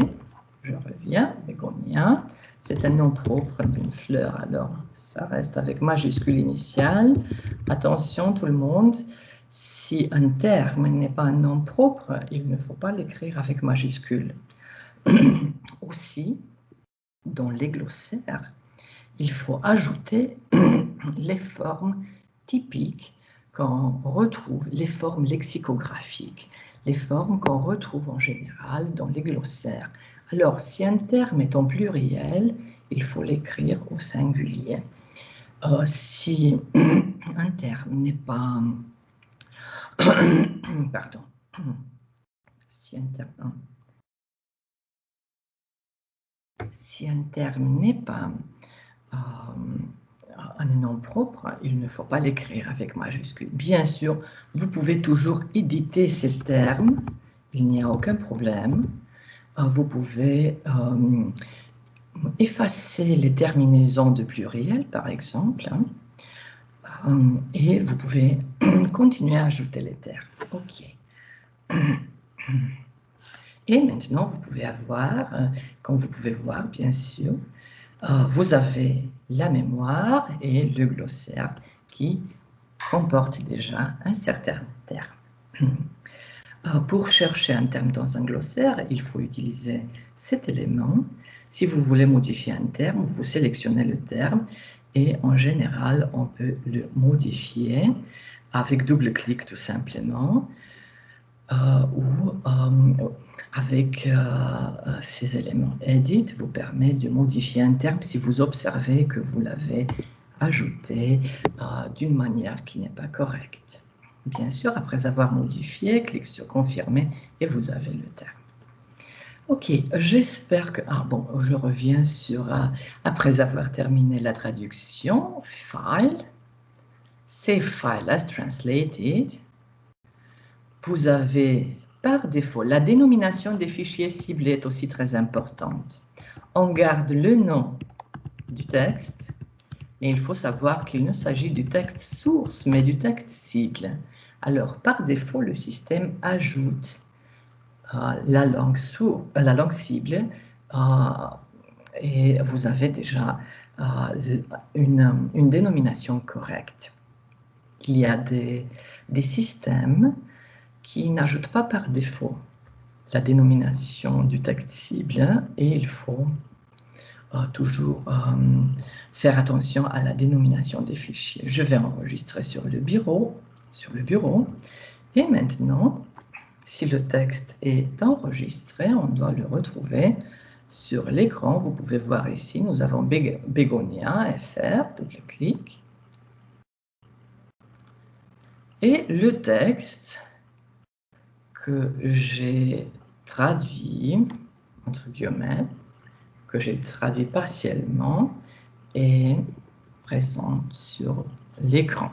je reviens, bégonia, c'est un nom propre d'une fleur, alors ça reste avec majuscule initiale. Attention tout le monde, si un terme n'est pas un nom propre, il ne faut pas l'écrire avec majuscule. Aussi, dans les glossaires, il faut ajouter les formes typiques qu'on retrouve, les formes lexicographiques, les formes qu'on retrouve en général dans les glossaires. Alors, si un terme est en pluriel, il faut l'écrire au singulier. Si un terme n'est pas... Pardon. Si un terme... Si un terme n'est pas un nom propre, il ne faut pas l'écrire avec majuscule. Bien sûr, vous pouvez toujours éditer ces termes, il n'y a aucun problème. Vous pouvez effacer les terminaisons de pluriel, par exemple, et vous pouvez continuer à ajouter les termes. OK. Et maintenant, vous pouvez avoir, comme vous pouvez voir, bien sûr, vous avez la mémoire et le glossaire qui comporte déjà un certain terme. Pour chercher un terme dans un glossaire, il faut utiliser cet élément. Si vous voulez modifier un terme, vous sélectionnez le terme et en général, on peut le modifier avec double-clic tout simplement ou avec ces éléments. Edit vous permet de modifier un terme si vous observez que vous l'avez ajouté d'une manière qui n'est pas correcte. Bien sûr, après avoir modifié, cliquez sur confirmer et vous avez le terme. Ok, j'espère que... Ah bon, je reviens sur... après avoir terminé la traduction, File, Save File as Translated, vous avez par défaut, la dénomination des fichiers ciblés est aussi très importante. On garde le nom du texte, mais il faut savoir qu'il ne s'agit du texte source, mais du texte cible. Alors, par défaut, le système ajoute la langue cible et vous avez déjà une dénomination correcte. Il y a des systèmes qui n'ajoutent pas par défaut la dénomination du texte cible et il faut toujours faire attention à la dénomination des fichiers. Je vais enregistrer sur le bureau. Et maintenant, si le texte est enregistré, on doit le retrouver sur l'écran. Vous pouvez voir ici, nous avons Bégonia FR, double-clic. Et le texte que j'ai traduit, entre guillemets, que j'ai traduit partiellement, est présent sur l'écran.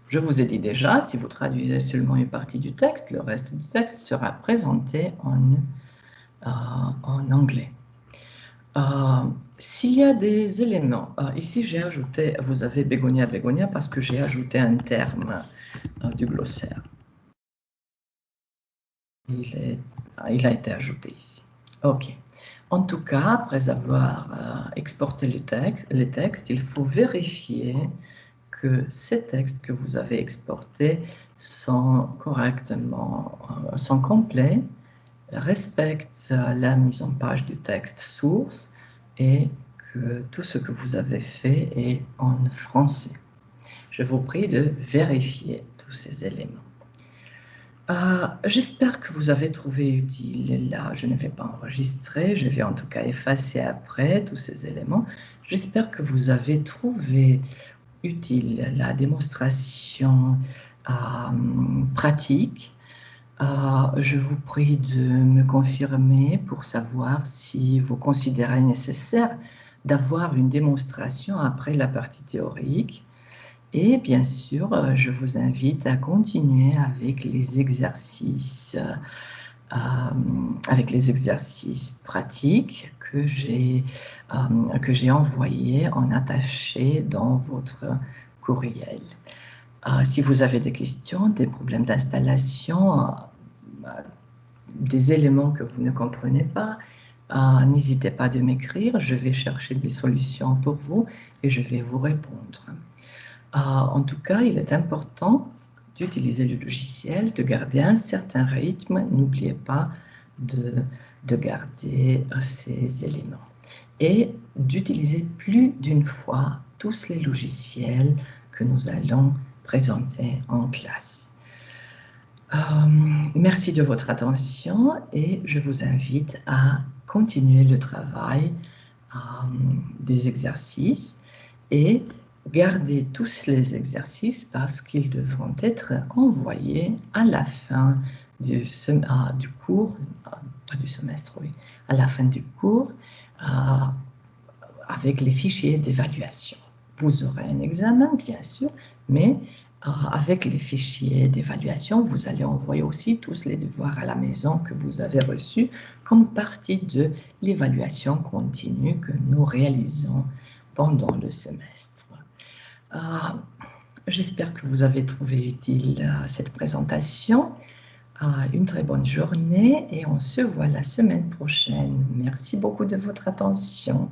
Je vous ai dit déjà, si vous traduisez seulement une partie du texte, le reste du texte sera présenté en anglais. S'il y a des éléments, ici j'ai ajouté, vous avez bégonia parce que j'ai ajouté un terme du glossaire. Il a été ajouté ici. OK. En tout cas, après avoir exporté les textes, il faut vérifier que ces textes que vous avez exportés sont correctement, sont complets, respectent la mise en page du texte source et que tout ce que vous avez fait est en français. Je vous prie de vérifier tous ces éléments. J'espère que vous avez trouvé utile. Là, je ne vais pas enregistrer, je vais en tout cas effacer après tous ces éléments. J'espère que vous avez trouvé utile la démonstration pratique. Je vous prie de me confirmer pour savoir si vous considérez nécessaire d'avoir une démonstration après la partie théorique. Et bien sûr, je vous invite à continuer avec les exercices pratiques que j'ai envoyés en attaché dans votre courriel. Si vous avez des questions, des problèmes d'installation, des éléments que vous ne comprenez pas, n'hésitez pas de m'écrire. Je vais chercher des solutions pour vous et je vais vous répondre. En tout cas, il est important d'utiliser le logiciel, de garder un certain rythme. N'oubliez pas de garder ces éléments. Et d'utiliser plus d'une fois tous les logiciels que nous allons présenter en classe. Merci de votre attention et je vous invite à continuer le travail des exercices et gardez tous les exercices parce qu'ils devront être envoyés à la fin du cours, pas du semestre, oui, à la fin du cours, avec les fichiers d'évaluation. Vous aurez un examen, bien sûr, mais avec les fichiers d'évaluation, vous allez envoyer aussi tous les devoirs à la maison que vous avez reçus comme partie de l'évaluation continue que nous réalisons pendant le semestre. J'espère que vous avez trouvé utile cette présentation. Une très bonne journée et on se voit la semaine prochaine. Merci beaucoup de votre attention.